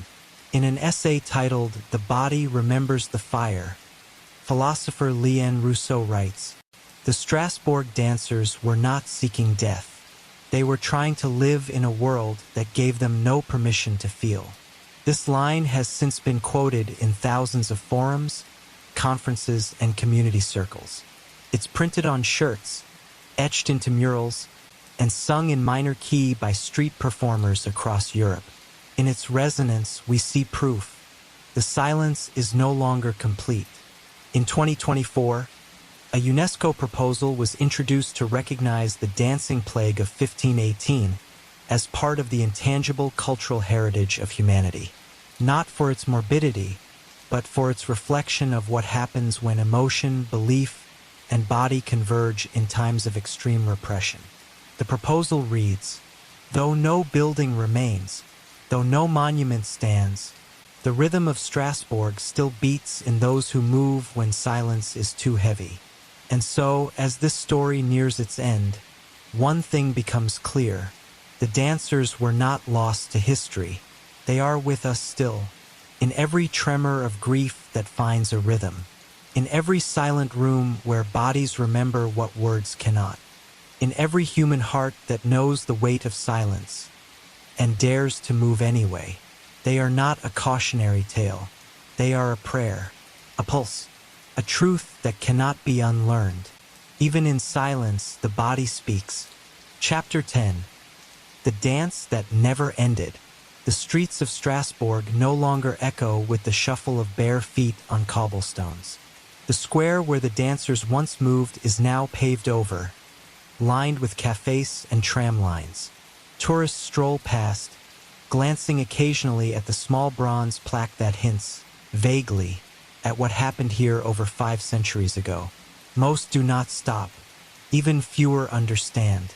[SPEAKER 1] In an essay titled "The Body Remembers the Fire," philosopher Léon Rousseau writes, "The Strasbourg dancers were not seeking death. They were trying to live in a world that gave them no permission to feel." This line has since been quoted in thousands of forums, conferences, and community circles. It's printed on shirts, etched into murals, and sung in minor key by street performers across Europe. In its resonance, we see proof. The silence is no longer complete. In 2024, a UNESCO proposal was introduced to recognize the dancing plague of 1518 as part of the intangible cultural heritage of humanity. Not for its morbidity, but for its reflection of what happens when emotion, belief, and body converge in times of extreme repression. The proposal reads, "Though no building remains, though no monument stands, the rhythm of Strasbourg still beats in those who move when silence is too heavy." And so, as this story nears its end, one thing becomes clear. The dancers were not lost to history. They are with us still, in every tremor of grief that finds a rhythm, in every silent room where bodies remember what words cannot, in every human heart that knows the weight of silence and dares to move anyway. They are not a cautionary tale. They are a prayer, a pulse, a truth that cannot be unlearned. Even in silence, the body speaks. Chapter 10. The Dance That Never Ended. The streets of Strasbourg no longer echo with the shuffle of bare feet on cobblestones. The square where the dancers once moved is now paved over, lined with cafes and tram lines. Tourists stroll past, glancing occasionally at the small bronze plaque that hints, vaguely, at what happened here over 5 centuries ago. Most do not stop. Even fewer understand.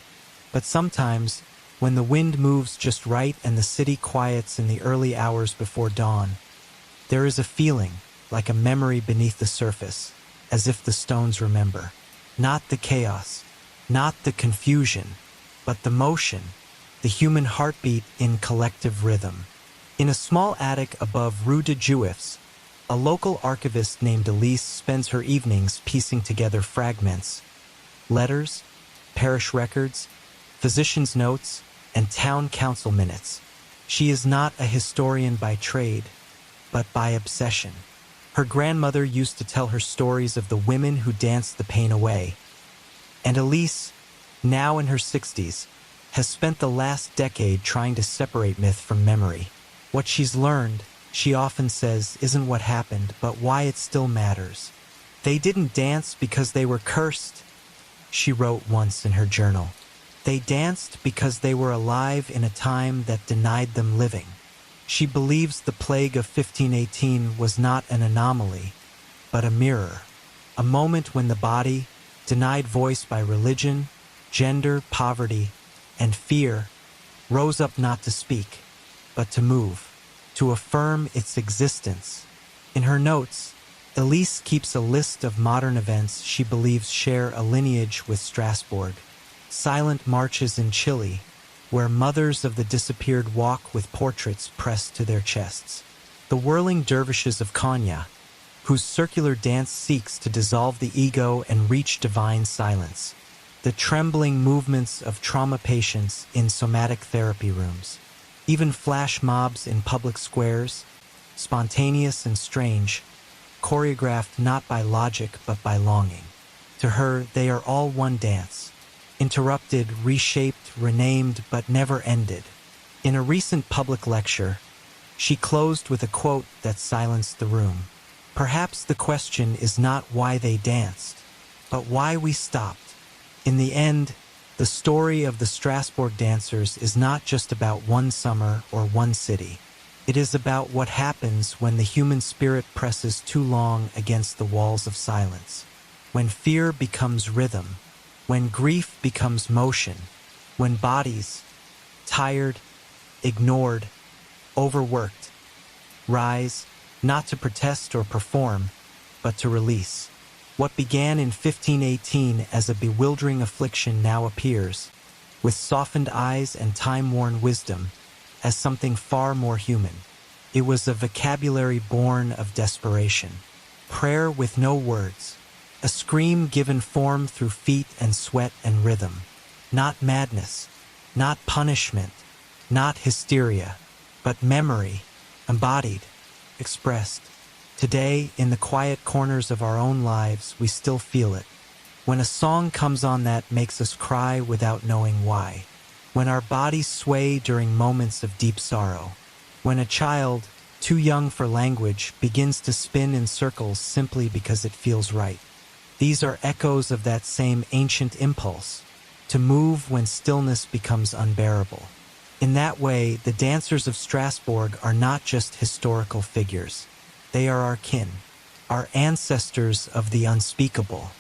[SPEAKER 1] But sometimes, when the wind moves just right and the city quiets in the early hours before dawn, there is a feeling, like a memory beneath the surface, as if the stones remember. Not the chaos, not the confusion, but the motion, the human heartbeat in collective rhythm. In a small attic above Rue de Juifs, a local archivist named Elise spends her evenings piecing together fragments, letters, parish records, physician's notes, and town council minutes. She is not a historian by trade, but by obsession. Her grandmother used to tell her stories of the women who danced the pain away. And Elise, now in her 60s, has spent the last decade trying to separate myth from memory. What she's learned, she often says, isn't what happened, but why it still matters. They didn't dance because they were cursed, she wrote once in her journal. They danced because they were alive in a time that denied them living. She believes the plague of 1518 was not an anomaly, but a mirror, a moment when the body, denied voice by religion, gender, poverty, and fear, rose up not to speak, but to move, to affirm its existence. In her notes, Elise keeps a list of modern events she believes share a lineage with Strasbourg. Silent marches in Chile, where mothers of the disappeared walk with portraits pressed to their chests. The whirling dervishes of Konya, whose circular dance seeks to dissolve the ego and reach divine silence. The trembling movements of trauma patients in somatic therapy rooms. Even flash mobs in public squares, spontaneous and strange, choreographed not by logic but by longing. To her, they are all one dance, interrupted, reshaped, renamed, but never ended. In a recent public lecture, she closed with a quote that silenced the room. Perhaps the question is not why they danced, but why we stopped. In the end, the story of the Strasbourg dancers is not just about one summer or one city. It is about what happens when the human spirit presses too long against the walls of silence, when fear becomes rhythm, when grief becomes motion, when bodies, tired, ignored, overworked, rise, not to protest or perform, but to release. What began in 1518 as a bewildering affliction now appears, with softened eyes and time-worn wisdom, as something far more human. It was a vocabulary born of desperation, prayer with no words, a scream given form through feet and sweat and rhythm. Not madness, not punishment, not hysteria, but memory, embodied, expressed. Today, in the quiet corners of our own lives, we still feel it. When a song comes on that makes us cry without knowing why. When our bodies sway during moments of deep sorrow. When a child, too young for language, begins to spin in circles simply because it feels right. These are echoes of that same ancient impulse, to move when stillness becomes unbearable. In that way, the dancers of Strasbourg are not just historical figures. They are our kin, our ancestors of the unspeakable.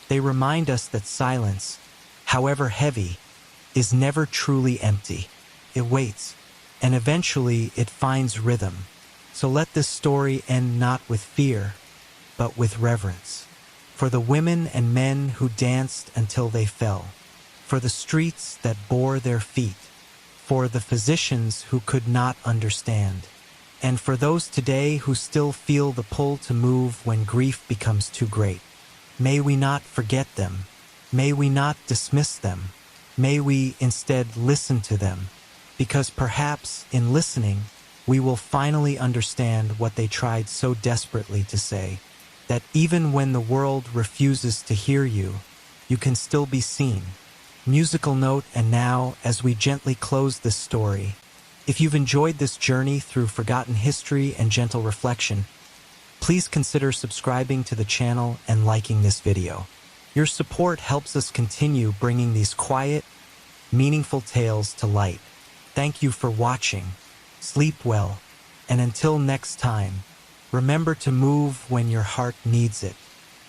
[SPEAKER 1] They remind us that silence, however heavy, is never truly empty. It waits, and eventually it finds rhythm. So let this story end not with fear, but with reverence. For the women and men who danced until they fell. For the streets that bore their feet. For the physicians who could not understand. And for those today who still feel the pull to move when grief becomes too great. May we not forget them. May we not dismiss them. May we instead listen to them, because perhaps in listening, we will finally understand what they tried so desperately to say, that even when the world refuses to hear you, you can still be seen. Musical note, and now, as we gently close this story, if you've enjoyed this journey through forgotten history and gentle reflection, please consider subscribing to the channel and liking this video. Your support helps us continue bringing these quiet, meaningful tales to light. Thank you for watching. Sleep well, and until next time, remember to move when your heart needs it.